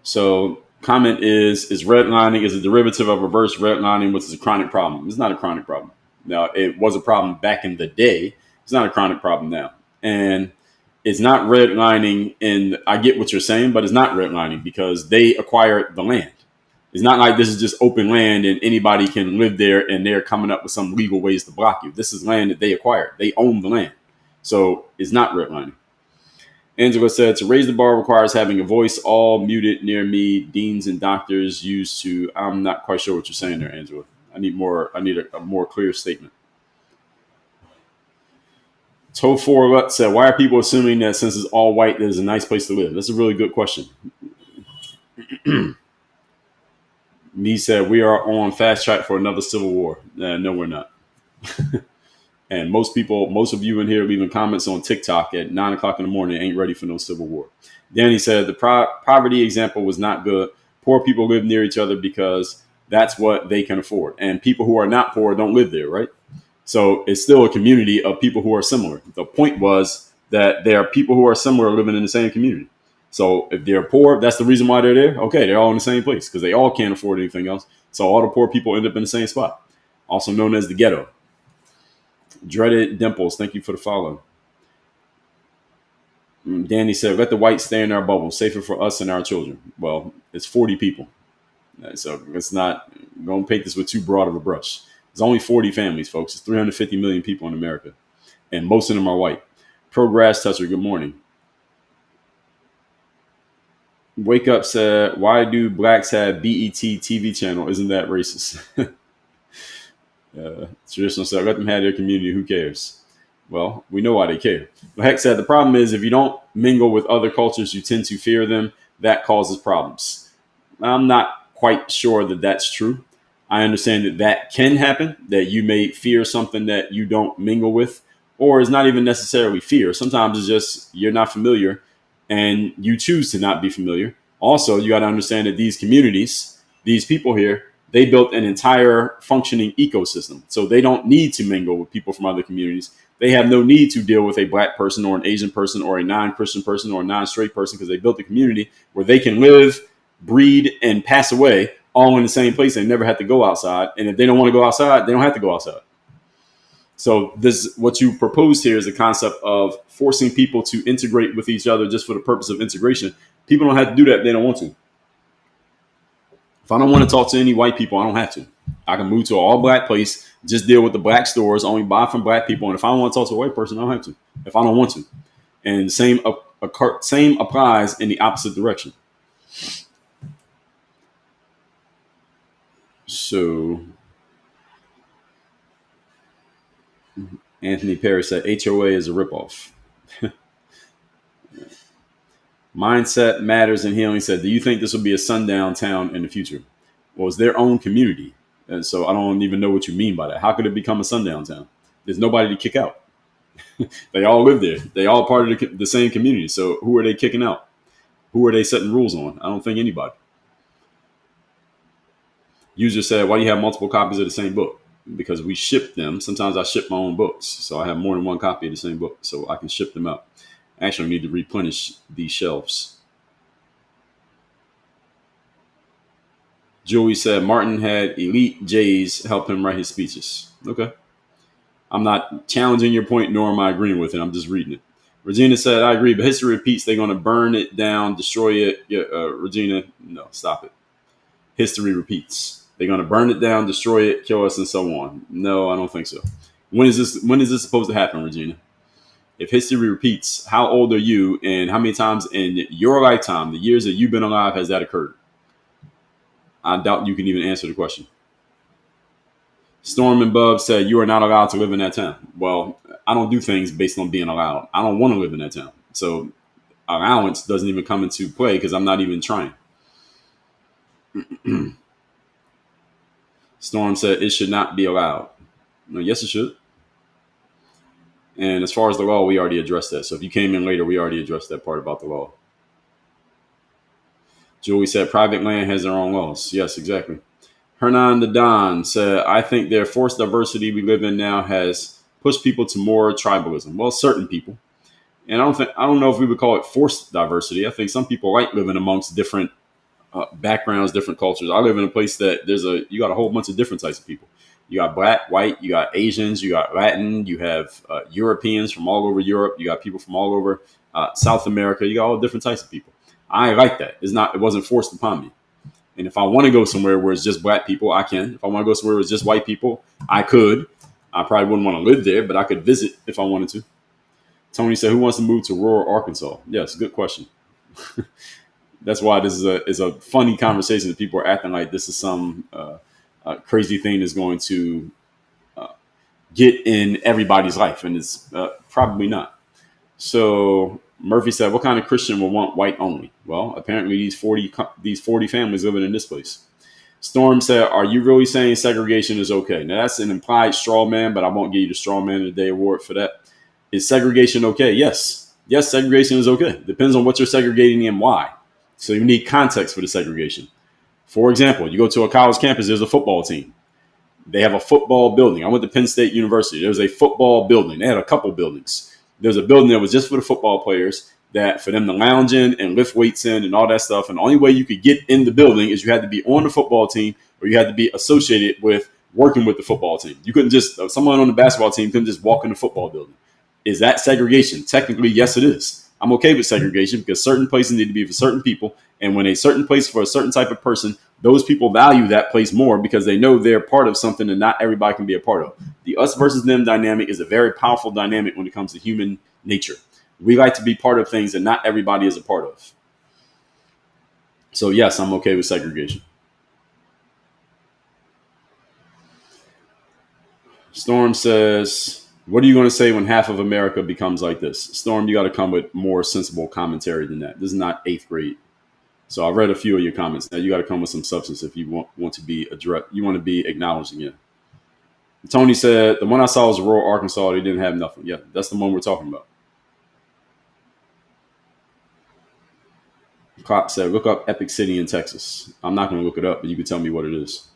So comment is redlining is a derivative of reverse redlining, which is a chronic problem. It's not a chronic problem. Now, it was a problem back in the day. It's not a chronic problem now. And it's not redlining, and I get what you're saying, but it's not redlining because they acquired the land. It's not like this is just open land and anybody can live there and they're coming up with some legal ways to block you. This is land that they acquired. They own the land. So it's not redlining. Angela said, to raise the bar requires having a voice all muted near me. Deans and doctors used to. I'm not quite sure what you're saying there, Angela. I need a more clear statement. Tofor said, why are people assuming that since it's all white, there's a nice place to live? That's a really good question. Me said, we are on fast track for another civil war. No, we're not. And most of you in here leaving comments on TikTok at 9 o'clock in the morning ain't ready for no civil war. Danny said the poverty example was not good. Poor people live near each other because that's what they can afford. And people who are not poor don't live there, right? So it's still a community of people who are similar. The point was that there are people who are similar living in the same community. So if they're poor, that's the reason why they're there. Okay, they're all in the same place because they all can't afford anything else. So all the poor people end up in the same spot, also known as the ghetto. Dreaded Dimples, thank you for the follow. Danny said, let the whites stay in our bubble, safer for us and our children. Well, it's 40 people. So it's not going to paint this with too broad of a brush. There's only 40 families, folks. It's 350 million people in America. And most of them are white. Pro Grass Toucher, good morning. Wake Up said, why do blacks have BET TV channel? Isn't that racist? Traditional said, let them have their community. Who cares? Well, we know why they care. But Heck said, the problem is if you don't mingle with other cultures, you tend to fear them. That causes problems. I'm not quite sure that that's true. I understand that that can happen, that you may fear something that you don't mingle with, or it's not even necessarily fear. Sometimes it's just you're not familiar and you choose to not be familiar. Also, you got to understand that these communities, these people here, they built an entire functioning ecosystem. So they don't need to mingle with people from other communities. They have no need to deal with a black person or an Asian person or a non-Christian person or a non-straight person because they built a community where they can live, breed, and pass away all in the same place. They never have to go outside. And if they don't want to go outside, they don't have to go outside. So what you proposed here is a concept of forcing people to integrate with each other just for the purpose of integration. People don't have to do that if they don't want to. If I don't want to talk to any white people, I don't have to. I can move to an all black place, just deal with the black stores, only buy from black people. And if I don't want to talk to a white person, I don't have to, if I don't want to. And same applies in the opposite direction. So Anthony Perry said HOA is a ripoff. Mindset Matters and Healing said, do you think this will be a sundown town in the future? Well, it's their own community. And so I don't even know what you mean by that. How could it become a sundown town? There's nobody to kick out. They all live there. They all part of the same community. So who are they kicking out? Who are they setting rules on? I don't think anybody. User said, why do you have multiple copies of the same book? Because we ship them. Sometimes I ship my own books. So I have more than one copy of the same book. So I can ship them out. Actually, I need to replenish these shelves. Julie said Martin had elite J's help him write his speeches. Okay. I'm not challenging your point, nor am I agreeing with it. I'm just reading it. Regina said, I agree, but history repeats. They're going to burn it down, destroy it. Yeah, Regina, no, stop it. History repeats. They're going to burn it down, destroy it, kill us, and so on. No, I don't think so. When is this supposed to happen, Regina? If history repeats, how old are you, and how many times in your lifetime, the years that you've been alive, has that occurred? I doubt you can even answer the question. Storm and Bub said, you are not allowed to live in that town. Well, I don't do things based on being allowed. I don't want to live in that town. So allowance doesn't even come into play because I'm not even trying. Storm said, it should not be allowed. No, yes, it should. And as far as the law, we already addressed that. So if you came in later, we already addressed that part about the law. Julie said, private land has their own laws. Yes, exactly. Hernan the Don said, I think their forced diversity we live in now has pushed people to more tribalism. Well, certain people. And I don't know if we would call it forced diversity. I think some people like living amongst different backgrounds, different cultures. I live in a place that you got a whole bunch of different types of people. You got black, white, you got Asians, you got Latin, you have Europeans from all over Europe. You got people from all over South America. You got all different types of people. I like that. It wasn't forced upon me. And if I want to go somewhere where it's just black people, I can. If I want to go somewhere where it's just white people, I could. I probably wouldn't want to live there, but I could visit if I wanted to. Tony said, who wants to move to rural Arkansas? Yes, good question. That's why this is a funny conversation that people are acting like this is some crazy thing that's going to get in everybody's life. And it's probably not. So Murphy said, what kind of Christian will want white only? Well, apparently these 40 families living in this place. Storm said, are you really saying segregation is okay? Now, that's an implied straw man, but I won't give you the straw man of the day award for that. Is segregation okay? Yes. Yes, segregation is okay. Depends on what you're segregating and why. So you need context for the segregation. For example, you go to a college campus, there's a football team. They have a football building. I went to Penn State University. There was a football building. They had a couple buildings. There's a building that was just for the football players, that for them to lounge in and lift weights in and all that stuff. And the only way you could get in the building is you had to be on the football team or you had to be associated with working with the football team. You couldn't just, someone on the basketball team couldn't just walk in the football building. Is that segregation? Technically, yes, it is. I'm okay with segregation because certain places need to be for certain people. And when a certain place for a certain type of person, those people value that place more because they know they're part of something that not everybody can be a part of. The us versus them dynamic is a very powerful dynamic when it comes to human nature. We like to be part of things that not everybody is a part of. So yes, I'm okay with segregation. Storm says, what are you going to say when half of America becomes like this? Storm, you got to come with more sensible commentary than that. This is not 8th grade. So I read a few of your comments. Now you got to come with some substance if you want to be you want to be acknowledged again. Tony said, the one I saw was rural Arkansas. They didn't have nothing. Yeah, that's the one we're talking about. Cop said, look up Epic City in Texas. I'm not going to look it up, but you can tell me what it is.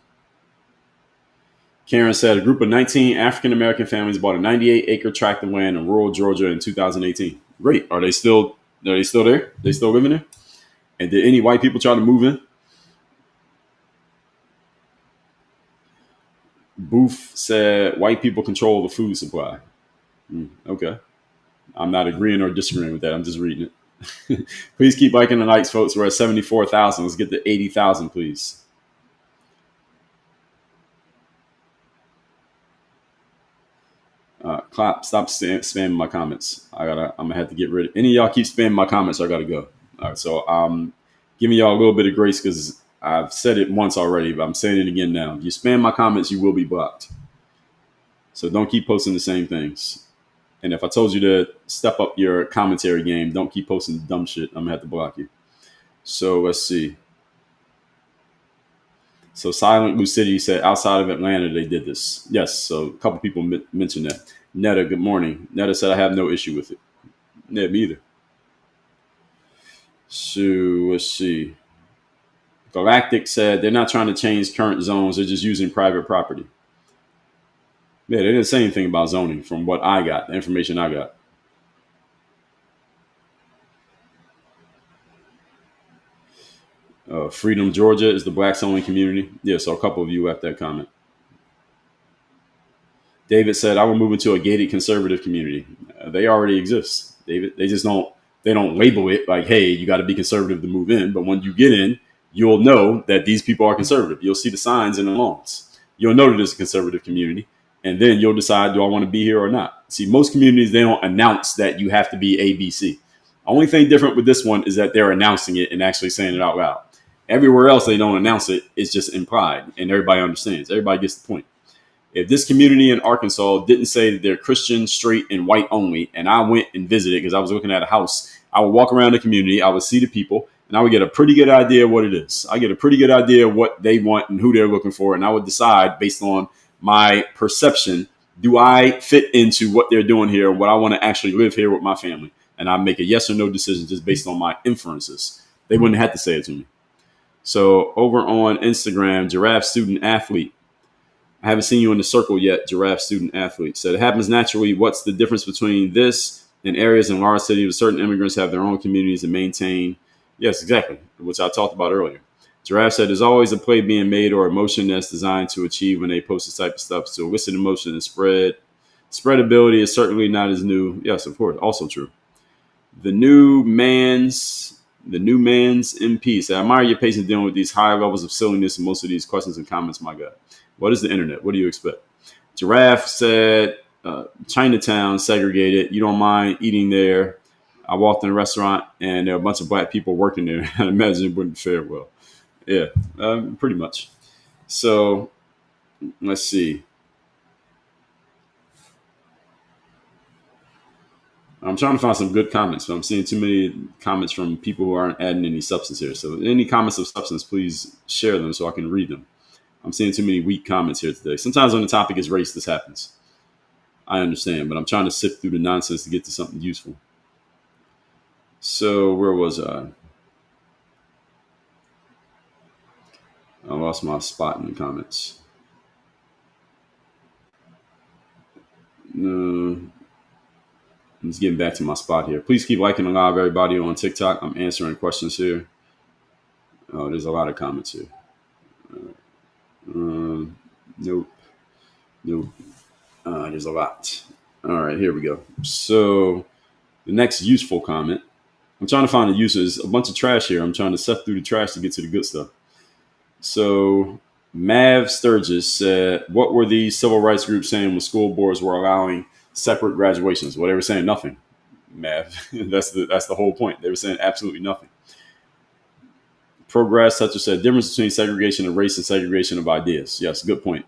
Karen said, a group of 19 African-American families bought a 98-acre tract of land in rural Georgia in 2018. Great. Are they still there? They still living there? And did any white people try to move in? Booth said, white people control the food supply. Okay. I'm not agreeing or disagreeing with that. I'm just reading it. Please keep liking the likes, folks. We're at 74,000. Let's get to 80,000, please. Clap, stop spamming my comments. I'm gonna have to get rid of any of y'all keep spamming my comments. I gotta go. All right, so giving y'all a little bit of grace because I've said it once already, but I'm saying it again now. If you spam my comments, you will be blocked. So don't keep posting the same things. And if I told you to step up your commentary game, don't keep posting dumb shit. I'm gonna have to block you. So let's see. So Silent Lucidity said outside of Atlanta, they did this. Yes. So a couple people mentioned that. Netta, good morning. Netta said, I have no issue with it. Yeah, me either. So let's see. Galactic said they're not trying to change current zones. They're just using private property. Yeah, they didn't say anything about zoning from what I got, the information I got. Freedom, Georgia is the blacks only community. Yeah, so a couple of you left that comment. David said, I will move into a gated conservative community. They already exist, David. They don't label it like, hey, you got to be conservative to move in. But when you get in, you'll know that these people are conservative. You'll see the signs in the lawns. You'll know that it's a conservative community. And then you'll decide, do I want to be here or not? See, most communities, they don't announce that you have to be ABC. Only thing different with this one is that they're announcing it and actually saying it out loud. Everywhere else, they don't announce it. It's just implied. And everybody understands. Everybody gets the point. If this community in Arkansas didn't say that they're Christian, straight, and white only, and I went and visited because I was looking at a house, I would walk around the community, I would see the people, and I would get a pretty good idea of what it is. I get a pretty good idea of what they want and who they're looking for, and I would decide based on my perception, do I fit into what they're doing here, what I want to actually live here with my family? And I make a yes or no decision just based on my inferences. They wouldn't have to say it to me. So over on Instagram, Giraffe Student Athlete, I haven't seen you in the circle yet, Giraffe Student Athlete said, it happens naturally. What's the difference between this and areas in large cities where certain immigrants have their own communities and maintain? Yes, exactly, which I talked about earlier. Giraffe said, there's always a play being made or emotion that's designed to achieve when they post this type of stuff. So elicit emotion and spreadability is certainly not as new. Yes, of course, also true. The new man's in peace. I admire your patience dealing with these high levels of silliness and most of these questions and comments, my God. What is the internet? What do you expect? Giraffe said, Chinatown segregated. You don't mind eating there. I walked in a restaurant and there were a bunch of black people working there. I imagine it wouldn't fare well. Yeah, pretty much. So let's see. I'm trying to find some good comments, but I'm seeing too many comments from people who aren't adding any substance here. So any comments of substance, please share them so I can read them. I'm seeing too many weak comments here today. Sometimes when the topic is race, this happens. I understand, but I'm trying to sift through the nonsense to get to something useful. So where was I? I lost my spot in the comments. No. I'm just getting back to my spot here. Please keep liking the live, everybody on TikTok. I'm answering questions here. Oh, there's a lot of comments here. Nope. There's a lot. All right, here we go. So the next useful comment. I'm trying to find the uses. A bunch of trash here. I'm trying to sift through the trash to get to the good stuff. So Mav Sturgis said, what were these civil rights groups saying when school boards were allowing separate graduations? Well, they were saying nothing, Mav. That's the whole point. They were saying absolutely nothing. Progress Toucher said, difference between segregation of race and segregation of ideas. Yes, good point.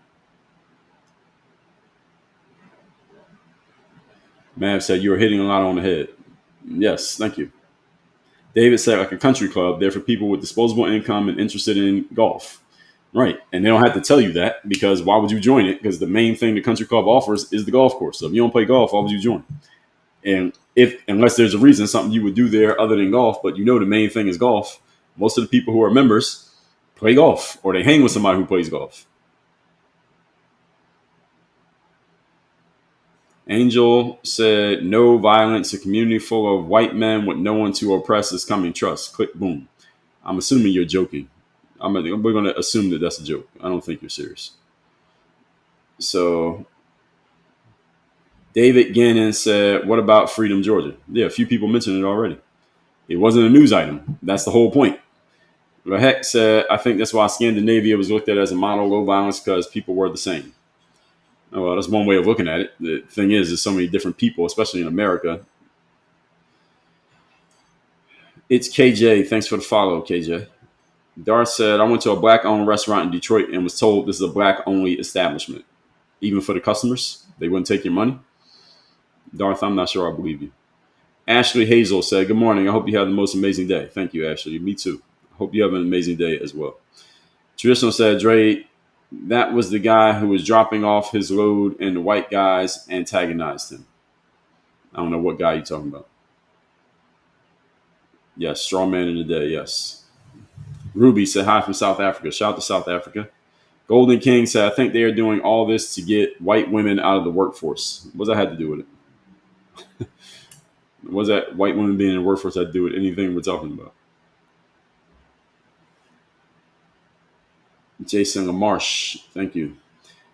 Mav said, you were hitting a lot on the head. Yes, thank you. David said, like a country club, they're for people with disposable income and interested in golf. Right. And they don't have to tell you that because why would you join it? Because the main thing the country club offers is the golf course. So if you don't play golf, why would you join? And unless there's a reason, something you would do there other than golf, but you know the main thing is golf, most of the people who are members play golf or they hang with somebody who plays golf. Angel said, no violence, a community full of white men with no one to oppress is coming. Trust. Click, boom. I'm assuming you're joking. We're going to assume that that's a joke. I don't think you're serious. So David Gannon said, what about Freedom, Georgia? Yeah, a few people mentioned it already. It wasn't a news item. That's the whole point. Lahek said, I think that's why Scandinavia was looked at as a model of low violence because people were the same. Oh, well, that's one way of looking at it. The thing is, there's so many different people, especially in America. It's KJ. Thanks for the follow, KJ. Darth said, I went to a black-owned restaurant in Detroit and was told this is a black-only establishment. Even for the customers, they wouldn't take your money. Darth, I'm not sure I believe you. Ashley Hazel said, good morning. I hope you have the most amazing day. Thank you, Ashley. Me too. I hope you have an amazing day as well. Traditional said, Dre, that was the guy who was dropping off his load and the white guys antagonized him. I don't know what guy you're talking about. Yes, straw man in the day, yes. Ruby said hi from South Africa. Shout out to South Africa. Golden King said, I think they are doing all this to get white women out of the workforce. What does that have to do with it? What does that white women being in the workforce have to do with anything we're talking about? Jason LaMarche, thank you.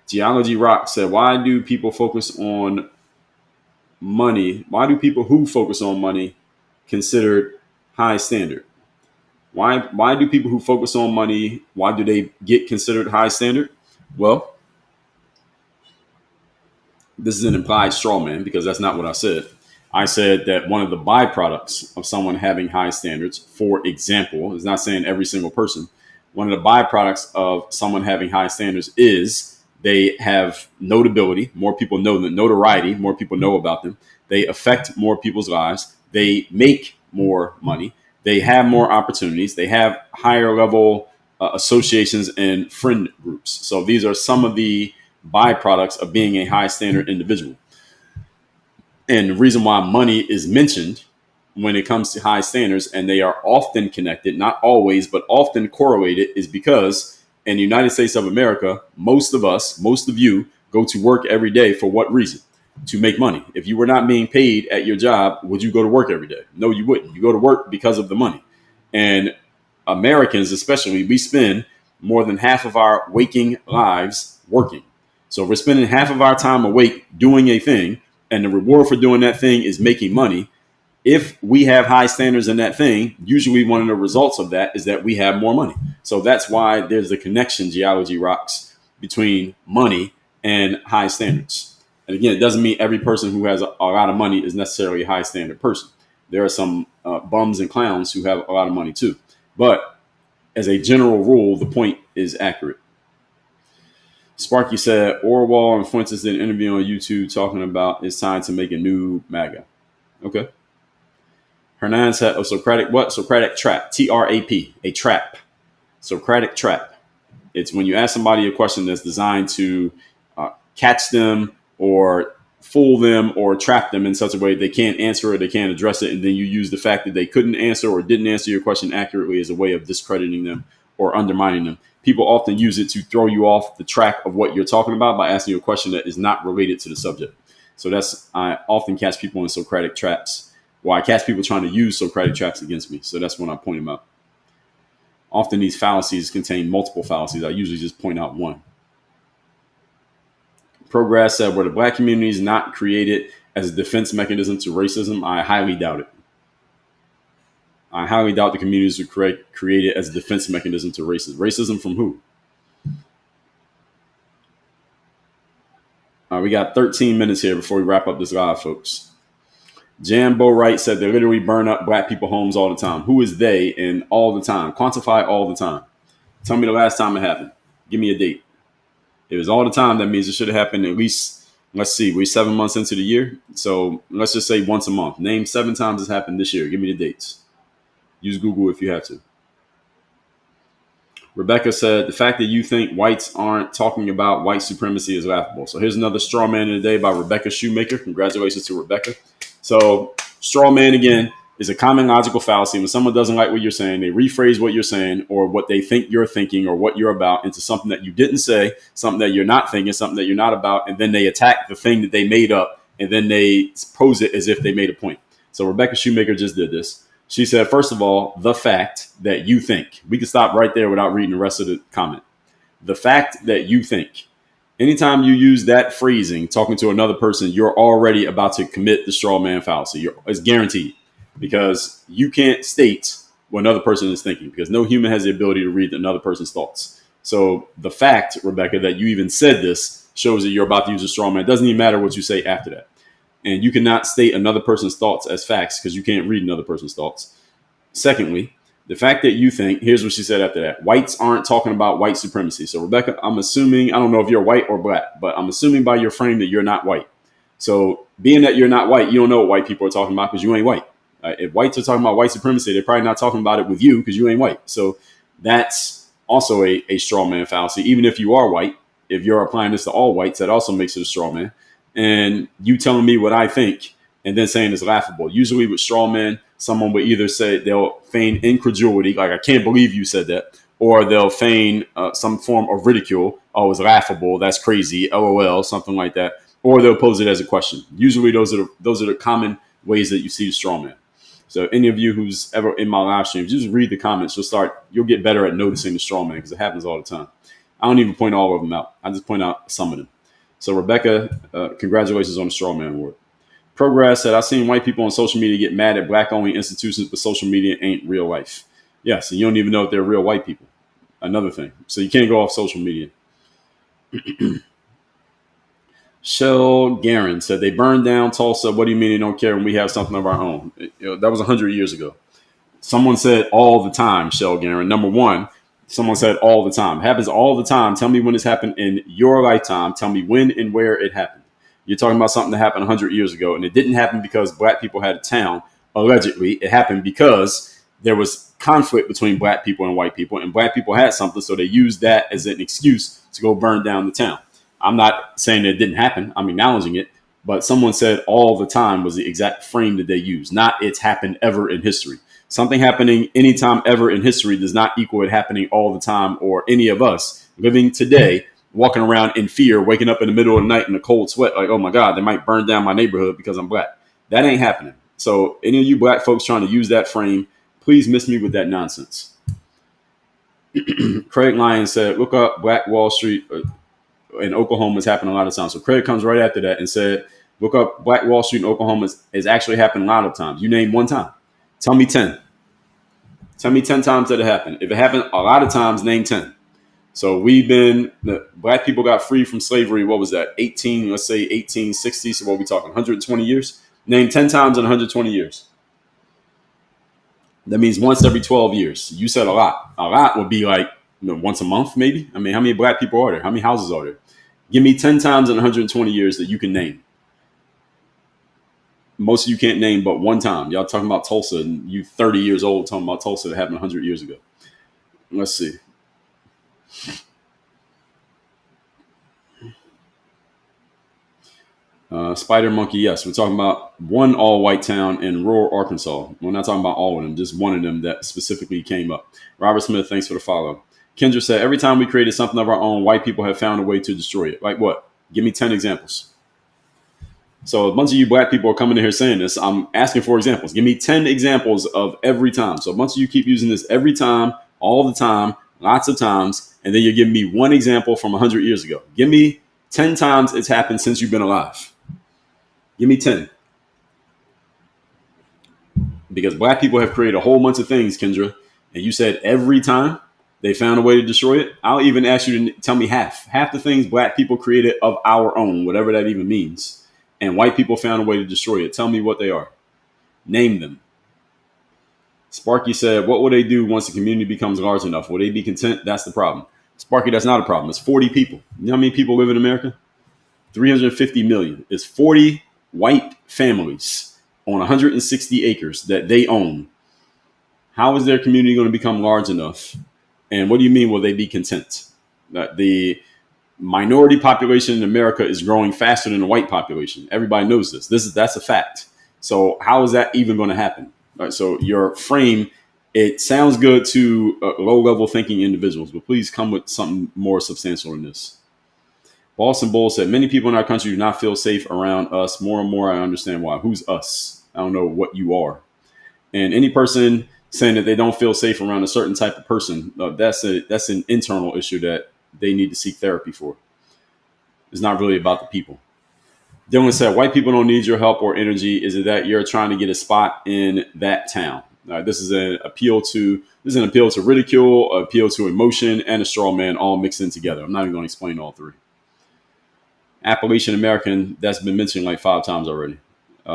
Geology Rock said, why do people focus on money? Why do people who focus on money considered high standard? Why do people who focus on money, why do they get considered high standard? Well, this is an implied straw man because that's not what I said. I said that one of the byproducts of someone having high standards, for example, is not saying every single person. One of the byproducts of someone having high standards is they have notability. More people know them. Notoriety. More people know about them. They affect more people's lives. They make more money. They have more opportunities. They have higher level associations and friend groups. So these are some of the byproducts of being a high standard individual. And the reason why money is mentioned when it comes to high standards, and they are often connected, not always, but often correlated, is because in the United States of America, most of us, most of you go to work every day for what reason? To make money. If you were not being paid at your job, would you go to work every day? No, you wouldn't. You go to work because of the money. And Americans, especially, we spend more than half of our waking lives working. So if we're spending half of our time awake doing a thing, and the reward for doing that thing is making money. If we have high standards in that thing, usually one of the results of that is that we have more money. So that's why there's the connection, Geology Rocks, between money and high standards. And again, it doesn't mean every person who has a lot of money is necessarily a high standard person. There are some bums and clowns who have a lot of money too. But as a general rule, the point is accurate. Sparky said, Orwell and Fuentes did an interview on YouTube talking about it's time to make a new MAGA. Okay. Hernan said, Socratic what? Socratic trap. TRAP. A trap. Socratic trap. It's when you ask somebody a question that's designed to catch them or fool them or trap them in such a way they can't answer it, they can't address it, and then you use the fact that they couldn't answer or didn't answer your question accurately as a way of discrediting them or undermining them. People often use it to throw you off the track of what you're talking about by asking you a question that is not related to the subject. So I often catch people in Socratic traps. Well, I catch people trying to use Socratic traps against me. So that's when I point them out. Often these fallacies contain multiple fallacies. I usually just point out one. Progress said, were the black communities not created as a defense mechanism to racism? I highly doubt it. I highly doubt the communities were created as a defense mechanism to racism. Racism from who? We got 13 minutes here before we wrap up this live, folks. Jambo Wright said they literally burn up black people homes all the time. Who is they and all the time? Quantify all the time. Tell me the last time it happened. Give me a date. If it was all the time, that means it should have happened at least, let's see, we're 7 months into the year. So let's just say once a month. Name 7 times it's happened this year. Give me the dates. Use Google if you have to. Rebecca said, the fact that you think whites aren't talking about white supremacy is laughable. So here's another straw man of the day by Rebecca Shoemaker. Congratulations to Rebecca. So straw man, again, is a common logical fallacy. When someone doesn't like what you're saying, they rephrase what you're saying or what they think you're thinking or what you're about into something that you didn't say, something that you're not thinking, something that you're not about, and then they attack the thing that they made up, and then they pose it as if they made a point. So Rebecca Shoemaker just did this. She said, first of all, the fact that you think. We can stop right there without reading the rest of the comment. The fact that you think. Anytime you use that phrasing, talking to another person, you're already about to commit the straw man fallacy. It's guaranteed because you can't state what another person is thinking because no human has the ability to read another person's thoughts. So the fact, Rebecca, that you even said this shows that you're about to use a straw man. It doesn't even matter what you say after that. And you cannot state another person's thoughts as facts because you can't read another person's thoughts. Secondly, the fact that you think, here's what she said after that, whites aren't talking about white supremacy. So, Rebecca, I'm assuming, I don't know if you're white or black, but I'm assuming by your frame that you're not white. So being that you're not white, you don't know what white people are talking about because you ain't white. If whites are talking about white supremacy, they're probably not talking about it with you because you ain't white. So that's also a straw man fallacy. Even if you are white, if you're applying this to all whites, that also makes it a straw man. And you telling me what I think and then saying it's laughable. Usually with straw men, someone would either say they'll feign incredulity, like I can't believe you said that, or they'll feign some form of ridicule. Oh, it's laughable. That's crazy. LOL, something like that. Or they'll pose it as a question. Usually those are the common ways that you see the straw man. So any of you who's ever in my live streams, just read the comments. You'll get better at noticing the straw man because it happens all the time. I don't even point all of them out. I just point out some of them. So Rebecca, congratulations on the straw man award. Progress said, I've seen white people on social media get mad at black-only institutions, but social media ain't real life. Yes, and you don't even know if they're real white people. Another thing. So you can't go off social media. Shell Garin said, they burned down Tulsa. What do you mean they don't care when we have something of our own? That was 100 years ago. Someone said all the time, Shell Garin. Number one, someone said all the time. It happens all the time. Tell me when it's happened in your lifetime. Tell me when and where it happened. You're talking about something that happened 100 years ago, and it didn't happen because black people had a town, allegedly. It happened because there was conflict between black people and white people, and black people had something, so they used that as an excuse to go burn down the town. I'm not saying that it didn't happen. I'm acknowledging it. But someone said all the time was the exact frame that they used, not it's happened ever in history. Something happening anytime ever in history does not equal it happening all the time, or any of us living today walking around in fear, waking up in the middle of the night in a cold sweat, like, oh my God, they might burn down my neighborhood because I'm black. That ain't happening. So any of you black folks trying to use that frame, please miss me with that nonsense. Craig Lyons said, look up Black Wall Street in Oklahoma has happened a lot of times. So Craig comes right after that and said, look up Black Wall Street in Oklahoma is actually happened a lot of times. You name one time. Tell me 10. Tell me 10 times that it happened. If it happened a lot of times, name 10. So the black people got free from slavery. What was that? 1860. So what are we talking? 120 years? Name 10 times in 120 years. That means once every 12 years. You said a lot. A lot would be like once a month, maybe. I mean, how many black people are there? How many houses are there? Give me 10 times in 120 years that you can name. Most of you can't name but one time. Y'all talking about Tulsa, and you 30 years old talking about Tulsa that happened 100 years ago. Let's see. Spider Monkey, yes. We're talking about one all-white town in rural Arkansas. We're not talking about all of them, just one of them that specifically came up. Robert Smith, thanks for the follow. Kendra said, every time we created something of our own, white people have found a way to destroy it. Like what? Give me 10 examples. So a bunch of you black people are coming in here saying this. I'm asking for examples. Give me 10 examples of every time. So a bunch of you keep using this every time, all the time, lots of times, and then you're giving me one example from 100 years ago. Give me 10 times it's happened since you've been alive. Give me 10. Because black people have created a whole bunch of things, Kendra, and you said every time they found a way to destroy it. I'll even ask you to tell me half the things black people created of our own, whatever that even means, and white people found a way to destroy it. Tell me what they are. Name them. Sparky said, what will they do once the community becomes large enough? Will they be content? That's the problem. Sparky, that's not a problem. It's 40 people. You know how many people live in America? 350 million. It's 40 white families on 160 acres that they own. How is their community going to become large enough? And what do you mean, will they be content? The minority population in America is growing faster than the white population. Everybody knows this. That's a fact. So how is that even going to happen? Right, so your frame, it sounds good to low-level thinking individuals, but please come with something more substantial than this. Boston Bull said, many people in our country do not feel safe around us. More and more, I understand why. Who's us? I don't know what you are. And any person saying that they don't feel safe around a certain type of person, that's an internal issue that they need to seek therapy for. It's not really about the people. Dylan said, white people don't need your help or energy. Is it that you're trying to get a spot in that town? This is an appeal to ridicule, an appeal to emotion, and a straw man all mixed in together. I'm not even going to explain all three. Appalachian American, that's been mentioned like 5 times already.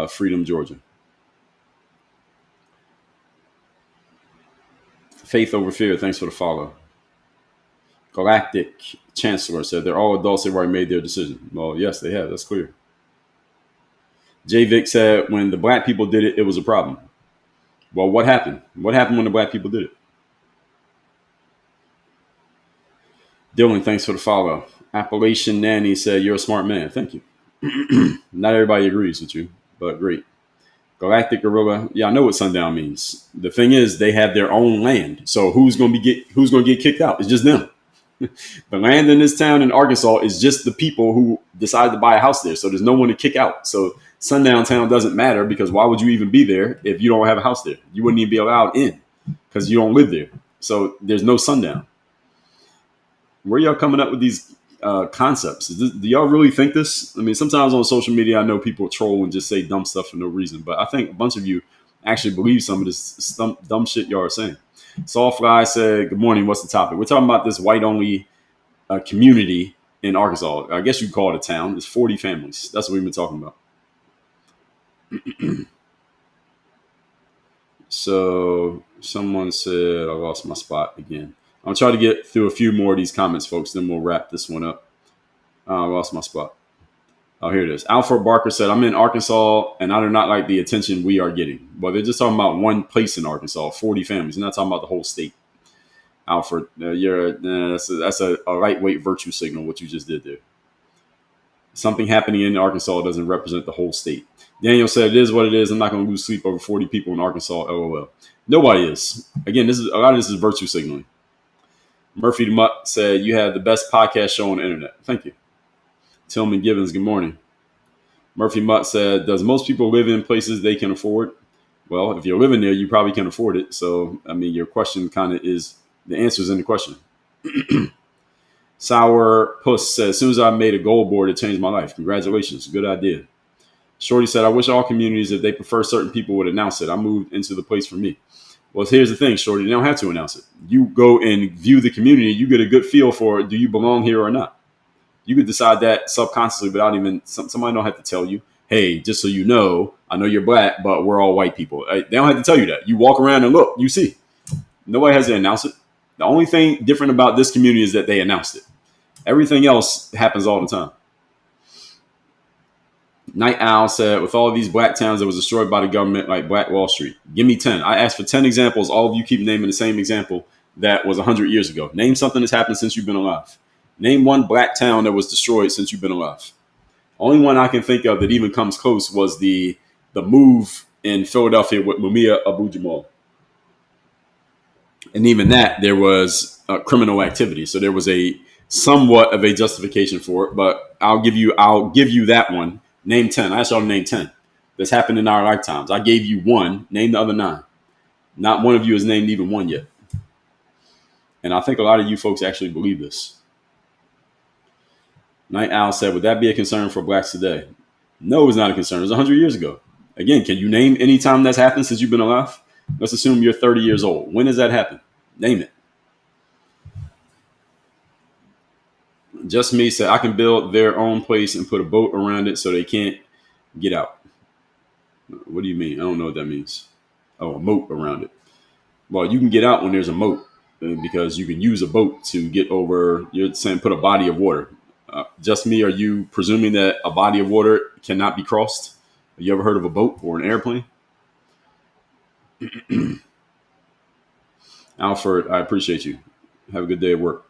Freedom, Georgia. Faith over fear, thanks for the follow. Galactic Chancellor said, they're all adults, they've already made their decision. Well, yes, they have. That's clear. J. Vic said, when the black people did it, it was a problem. Well, what happened? What happened when the black people did it? Dylan, thanks for the follow. Appalachian Nanny said, you're a smart man. Thank you. Not everybody agrees with you, but great. Galactic Gorilla. Yeah, I know what sundown means. The thing is, they have their own land. So who's going to get kicked out? It's just them. The land in this town in Arkansas is just the people who decided to buy a house there. So there's no one to kick out. So sundown town doesn't matter because why would you even be there if you don't have a house there? You wouldn't even be allowed in because you don't live there. So there's no sundown. Where y'all coming up with these concepts? Do y'all really think this? I mean, sometimes on social media, I know people troll and just say dumb stuff for no reason, but I think a bunch of you actually believe some of this dumb shit y'all are saying. Sawfly said, "Good morning. What's the topic? We're talking about this white-only community in Arkansas. I guess you'd call it a town. It's 40 families. That's what we've been talking about." So someone said, "I lost my spot again." I'll try to get through a few more of these comments, folks. Then we'll wrap this one up. I lost my spot. Oh, here it is. Alfred Barker said, "I'm in Arkansas, and I do not like the attention we are getting." Well, they're just talking about one place in Arkansas, 40 families. They're not talking about the whole state. Alfred, that's a lightweight virtue signal, what you just did there. Something happening in Arkansas doesn't represent the whole state. Daniel said, "It is what it is. I'm not going to lose sleep over 40 people in Arkansas, LOL." Nobody is. Again, a lot of this is virtue signaling. Murphy the Mutt said, "You have the best podcast show on the internet." Thank you. Tillman Gibbons, good morning. Murphy Mutt said, "Does most people live in places they can afford?" Well, if you're living there, you probably can afford it. So, I mean, your question kind of is, the answer is in the question. Sour Puss said, "As soon as I made a goal board, it changed my life. Congratulations. Good idea." Shorty said, "I wish all communities, if they prefer certain people, would announce it. I moved into the place for me." Well, here's the thing, Shorty. They don't have to announce it. You go and view the community. You get a good feel for, do you belong here or not? You could decide that subconsciously without even, somebody don't have to tell you, "Hey, just so you know, I know you're black, but we're all white people." They don't have to tell you that. You walk around and look, you see. Nobody has to announce it. The only thing different about this community is that they announced it. Everything else happens all the time. Night Owl said, "With all of these black towns that was destroyed by the government, like Black Wall Street, give me 10. I asked for 10 examples. All of you keep naming the same example that was 100 years ago. Name something that's happened since you've been alive. Name one black town that was destroyed since you've been alive." Only one I can think of that even comes close was the move in Philadelphia with Mumia Abu-Jamal. And even that, there was criminal activity. So there was a somewhat of a justification for it. But I'll give you that one. Name 10. I asked y'all to name 10. That's happened in our lifetimes. I gave you one. Name the other 9. Not one of you has named even one yet. And I think a lot of you folks actually believe this. Night Owl said, "Would that be a concern for blacks today?" No, it's not a concern. It was 100 years ago. Again, can you name any time that's happened since you've been alive? Let's assume you're 30 years old. When does that happen? Name it. Just Me said, "I can build their own place and put a boat around it so they can't get out." What do you mean? I don't know what that means. Oh, a moat around it. Well, you can get out when there's a moat because you can use a boat to get over. You're saying put a body of water. Just Me, are you presuming that a body of water cannot be crossed? Have you ever heard of a boat or an airplane? Alfred, I appreciate you. Have a good day at work.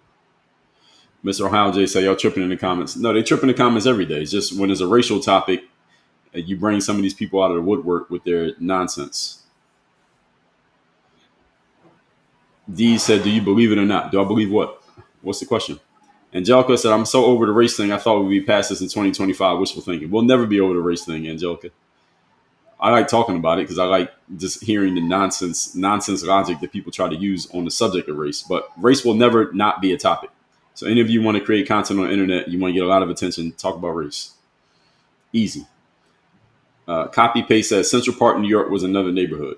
Mr. Ohio J say, "Y'all tripping in the comments." No, they trip in the comments every day. It's just when there's a racial topic, you bring some of these people out of the woodwork with their nonsense. D said, "Do you believe it or not?" Do I believe what? What's the question? Angelica said, "I'm so over the race thing. I thought we'd be past this in 2025. Wishful thinking." We'll never be over the race thing, Angelica. I like talking about it because I like just hearing the nonsense logic that people try to use on the subject of race. But race will never not be a topic. So any of you want to create content on the internet, you want to get a lot of attention, talk about race. Easy. Copy Paste says, "Central Park, New York was another neighborhood."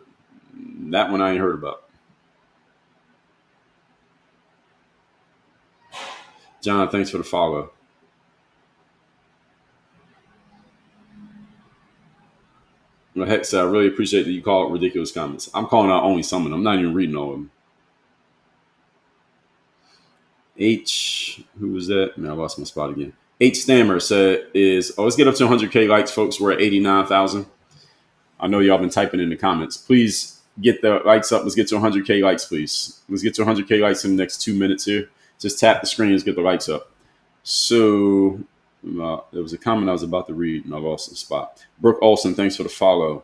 That one I ain't heard about. John, thanks for the follow. Well, heck, I really appreciate that you call it ridiculous comments. I'm calling out only some of them. I'm not even reading all of them. H, who was that? Man, I lost my spot again. H Stammer said, let's get up to 100K likes, folks. We're at 89,000. I know y'all been typing in the comments. Please get the likes up. Let's get to 100K likes, please. Let's get to 100K likes in the next 2 minutes here. Just tap the screen and get the likes up. So there was a comment I was about to read and I lost the spot. Brooke Olson, thanks for the follow.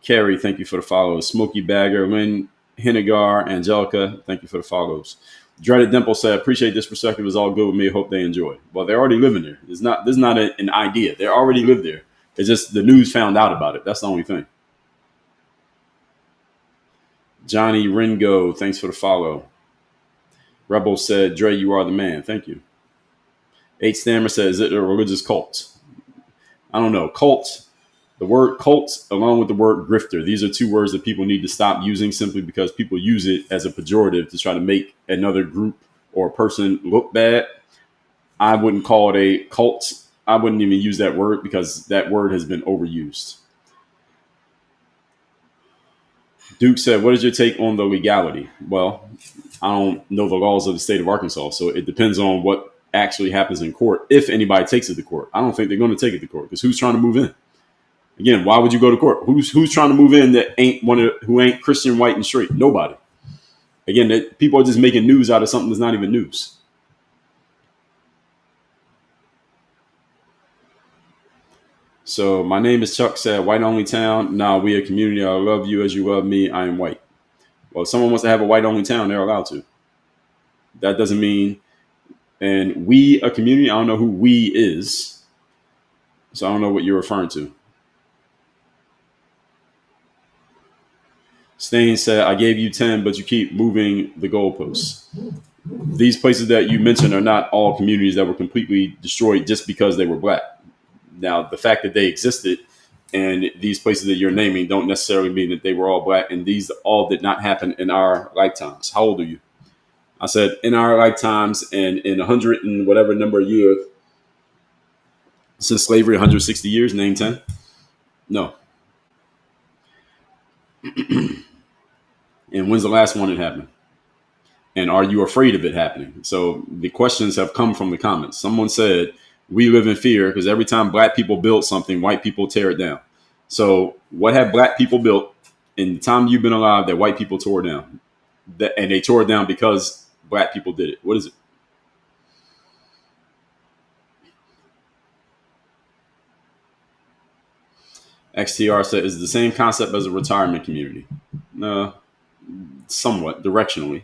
Carrie, thank you for the follows. Smokey Bagger, Lynn Hennigar, Angelica, thank you for the follows. Dreaded Dimple said, appreciate this perspective is all good with me. Hope they enjoy. Well, they're already living there. This is not an idea. They already live there. It's just the news found out about it. That's the only thing. Johnny Ringo, thanks for the follow. Rebel said, Dre, you are the man. Thank you. 8 Stammer said, is it a religious cult? I don't know. Cult, the word cult along with the word grifter, these are two words that people need to stop using simply because people use it as a pejorative to try to make another group or a person look bad. I wouldn't call it a cult. I wouldn't even use that word because that word has been overused. Duke said, what is your take on the legality? Well, I don't know the laws of the state of Arkansas, so it depends on what actually happens in court, if anybody takes it to court. I don't think they're going to take it to court because who's trying to move in? Again, why would you go to court? Who's trying to move in that who ain't Christian, white, and straight? Nobody. Again, people are just making news out of something that's not even news. So my name is Chuck said, white only town. Nah, we a community. I love you as you love me. I am white. Well, if someone wants to have a white only town, they're allowed to. That doesn't mean, and we a community, I don't know who we is. So I don't know what you're referring to. Stain said, I gave you 10, but you keep moving the goalposts. These places that you mentioned are not all communities that were completely destroyed just because they were black. Now, the fact that they existed and these places that you're naming don't necessarily mean that they were all black, and these all did not happen in our lifetimes. How old are you? I said in our lifetimes, and in 100 and whatever number of years since slavery, 160 years, name 10. No. And when's the last one it happened? And are you afraid of it happening? So the questions have come from the comments. Someone said, we live in fear because every time black people build something, white people tear it down. So what have black people built in the time you've been alive that white people tore down? And they tore it down because black people did it. What is it? XTR said, is the same concept as a retirement community? Somewhat, directionally.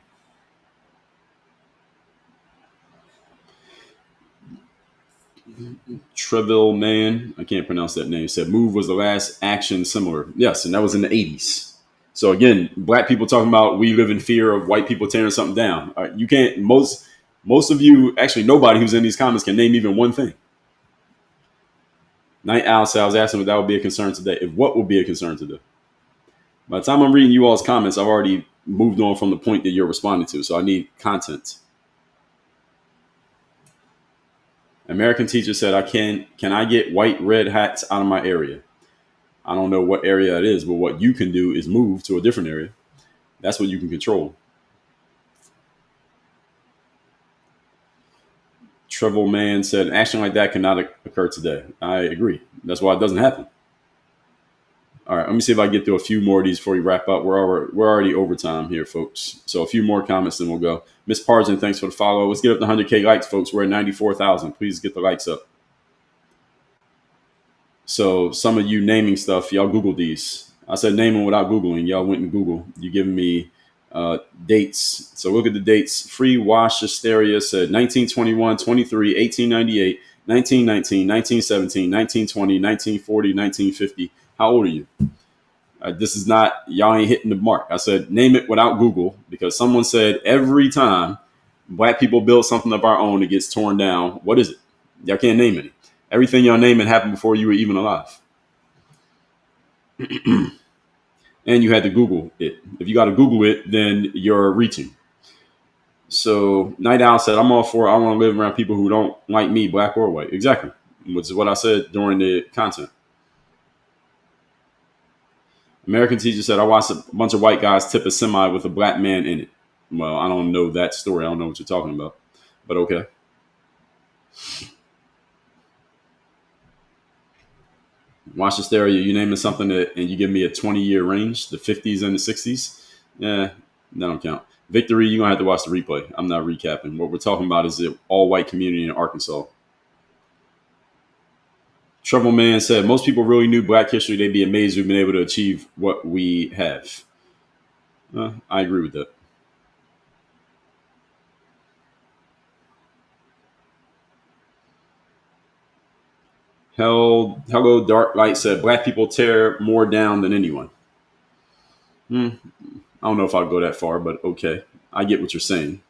Treville Man, I can't pronounce that name, said Move was the last action similar. Yes, and that was in the 80s. So again, black people talking about we live in fear of white people tearing something down. You can't, most of you, actually nobody who's in these comments can name even one thing. Night Owl said, I was asking if that would be a concern today. If what would be a concern today? By the time I'm reading you all's comments, I've already moved on from the point that you're responding to. So I need content. American teacher said, can I get white red hats out of my area? I don't know what area it is, but what you can do is move to a different area. That's what you can control. Trevor Man said, action like that cannot occur today. I agree. That's why it doesn't happen. All right, let me see if I can get through a few more of these before we wrap up. We're already overtime here, folks. So a few more comments, then we'll go. Miss Parson, thanks for the follow. Let's get up to 100K likes, folks. We're at 94,000. Please get the likes up. So some of you naming stuff, y'all Google these. I said name them without Googling. Y'all went and Google. You giving me dates. So look at the dates. Free Wash Hysteria said 1921, 23, 1898, 1919, 1917, 1920, 1940, 1950. How old are you? This is not, y'all ain't hitting the mark. I said, name it without Google because someone said every time black people build something of our own, it gets torn down. What is it? Y'all can't name it. Everything y'all name it happened before you were even alive. And you had to Google it. If you got to Google it, then you're reaching. So Night Owl said, I'm all for it. I want to live around people who don't like me, black or white. Exactly. Which is what I said during the content. American teacher said, I watched a bunch of white guys tip a semi with a black man in it. Well, I don't know that story. I don't know what you're talking about. But okay. Watch Hysteria, you naming something that, and you give me a 20-year range, the 50s and the 60s. Yeah, that don't count. Victory, you're going to have to watch the replay. I'm not recapping. What we're talking about is the all-white community in Arkansas. Trouble Man said, most people really knew Black history. They'd be amazed we've been able to achieve what we have. I agree with that. Hello, Dark Light said, Black people tear more down than anyone. I don't know if I'll go that far, but okay. I get what you're saying.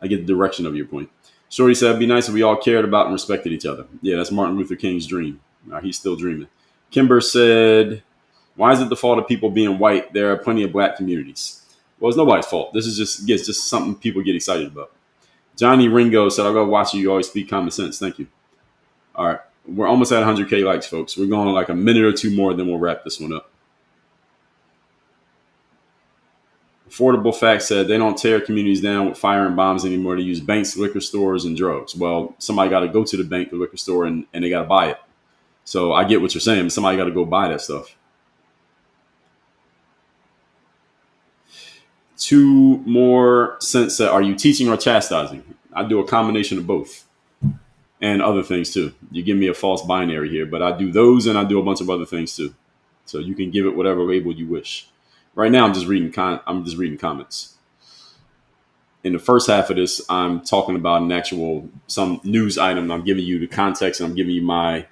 I get the direction of your point. Shorty said, it'd be nice if we all cared about and respected each other. Yeah, that's Martin Luther King's dream. He's still dreaming. Kimber said, why is it the fault of people being white? There are plenty of Black communities. Well, it's nobody's fault. This is just something people get excited about. Johnny Ringo said, I'll go watch you. You always speak common sense. Thank you. All right. We're almost at 100K likes, folks. We're going like a minute or two more, then we'll wrap this one up. Affordable Facts said they don't tear communities down with fire and bombs anymore. They use banks, liquor stores, and drugs. Well, somebody got to go to the bank, the liquor store, and they got to buy it. So I get what you're saying. Somebody got to go buy that stuff. Two more cents said, are you teaching or chastising? I do a combination of both and other things too. You give me a false binary here, but I do those and I do a bunch of other things too. So you can give it whatever label you wish. Right now, I'm just reading comments. In the first half of this, I'm talking about some news item. I'm giving you the context and I'm giving you my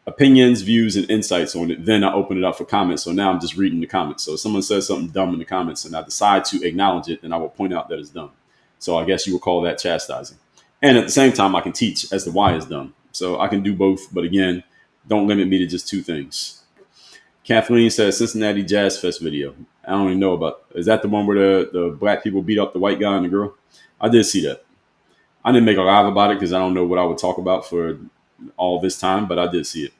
opinions, views, and insights on it. Then I open it up for comments. So now I'm just reading the comments. So if someone says something dumb in the comments and I decide to acknowledge it, then I will point out that it's dumb. So I guess you would call that chastising. And at the same time, I can teach as to why it's dumb. So I can do both. But again, don't limit me to just two things. Kathleen says Cincinnati Jazz Fest video. I don't even know about. Is that the one where the Black people beat up the white guy and the girl? I did see that. I didn't make a live about it because I don't know what I would talk about for all this time, but I did see it.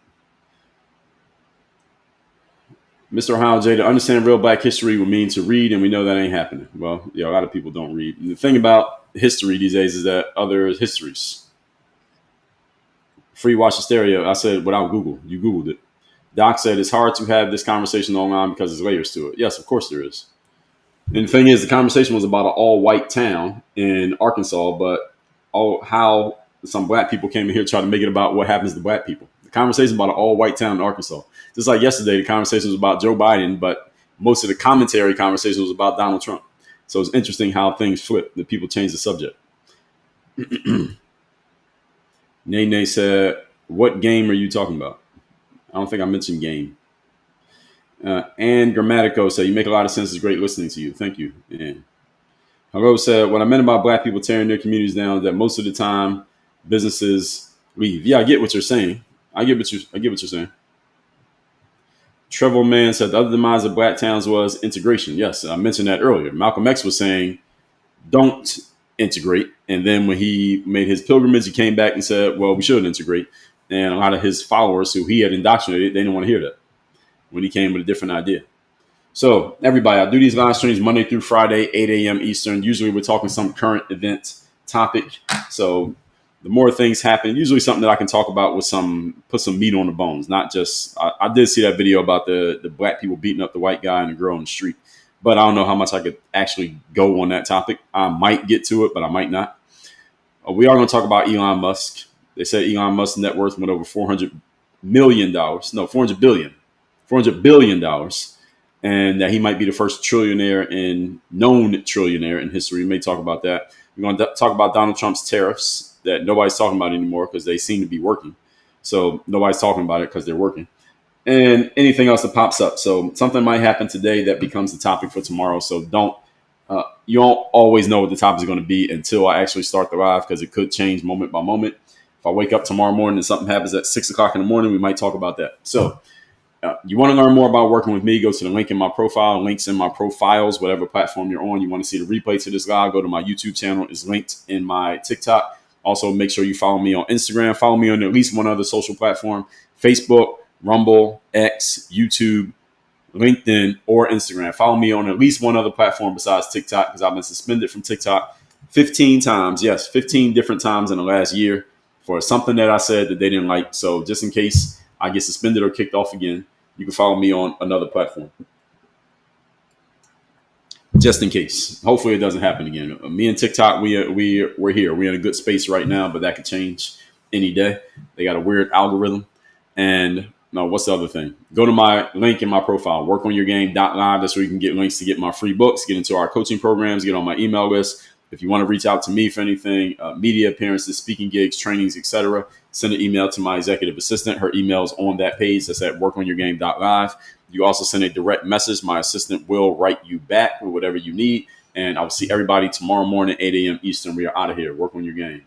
Mr. Ohio J, to understand real Black history would mean to read, and we know that ain't happening. Well, yeah, a lot of people don't read. And the thing about history these days is that other histories. Free Watch Hysteria, I said without Google. You Googled it. Doc said it's hard to have this conversation online because there's layers to it. Yes, of course there is. And the thing is, the conversation was about an all-white town in Arkansas, but how some Black people came in here trying to make it about what happens to Black people. The conversation about an all-white town in Arkansas. Just like yesterday, the conversation was about Joe Biden, but most of the commentary conversation was about Donald Trump. So it's interesting how things flip, that people change the subject. Nene said, what game are you talking about? I don't think I mentioned game. And Grammatico said, you make a lot of sense. It's great listening to you. Thank you. And Hello said, what I meant about Black people tearing their communities down is that most of the time businesses leave. Yeah, I get what you're saying. I get what you're saying. Trevor Man said the other demise of Black towns was integration. Yes, I mentioned that earlier. Malcolm X was saying, don't integrate. And then when he made his pilgrimage, he came back and said, well, we should integrate. And a lot of his followers who he had indoctrinated, they didn't want to hear that when he came with a different idea. So everybody, I do these live streams Monday through Friday, 8 a.m. Eastern. Usually we're talking some current event topic. So the more things happen, usually something that I can talk about with put some meat on the bones, not just, I did see that video about the Black people beating up the white guy and the girl in the street, but I don't know how much I could actually go on that topic. I might get to it, but I might not. We are going to talk about Elon Musk. They said Elon Musk's net worth went over $400 billion, and that he might be the first known trillionaire in history. We may talk about that. We're going to talk about Donald Trump's tariffs that nobody's talking about anymore because they seem to be working. So nobody's talking about it because they're working. And anything else that pops up. So something might happen today that becomes the topic for tomorrow. So you don't always know what the topic is going to be until I actually start the live, because it could change moment by moment. If I wake up tomorrow morning and something happens at 6 o'clock in the morning, we might talk about that. So you want to learn more about working with me, go to the link in my profile, links in my profiles, whatever platform you're on. You want to see the replay to this live, go to my YouTube channel. It's linked in my TikTok. Also, make sure you follow me on Instagram. Follow me on at least one other social platform: Facebook, Rumble, X, YouTube, LinkedIn, or Instagram. Follow me on at least one other platform besides TikTok, because I've been suspended from TikTok 15 times. Yes, 15 different times in the last year for something that I said that they didn't like. So just in case I get suspended or kicked off again, you can follow me on another platform. Just in case. Hopefully it doesn't happen again. Me and TikTok, we're here. We're in a good space right now, but that could change any day. They got a weird algorithm. And no, what's the other thing? Go to my link in my profile, workonyourgame.live. That's where you can get links to get my free books, get into our coaching programs, get on my email list. If you want to reach out to me for anything, media appearances, speaking gigs, trainings, etc., send an email to my executive assistant. Her email is on that page. That's at workonyourgame.live. You also send a direct message. My assistant will write you back with whatever you need. And I'll see everybody tomorrow morning, 8 a.m. Eastern. We are out of here. Work on your game.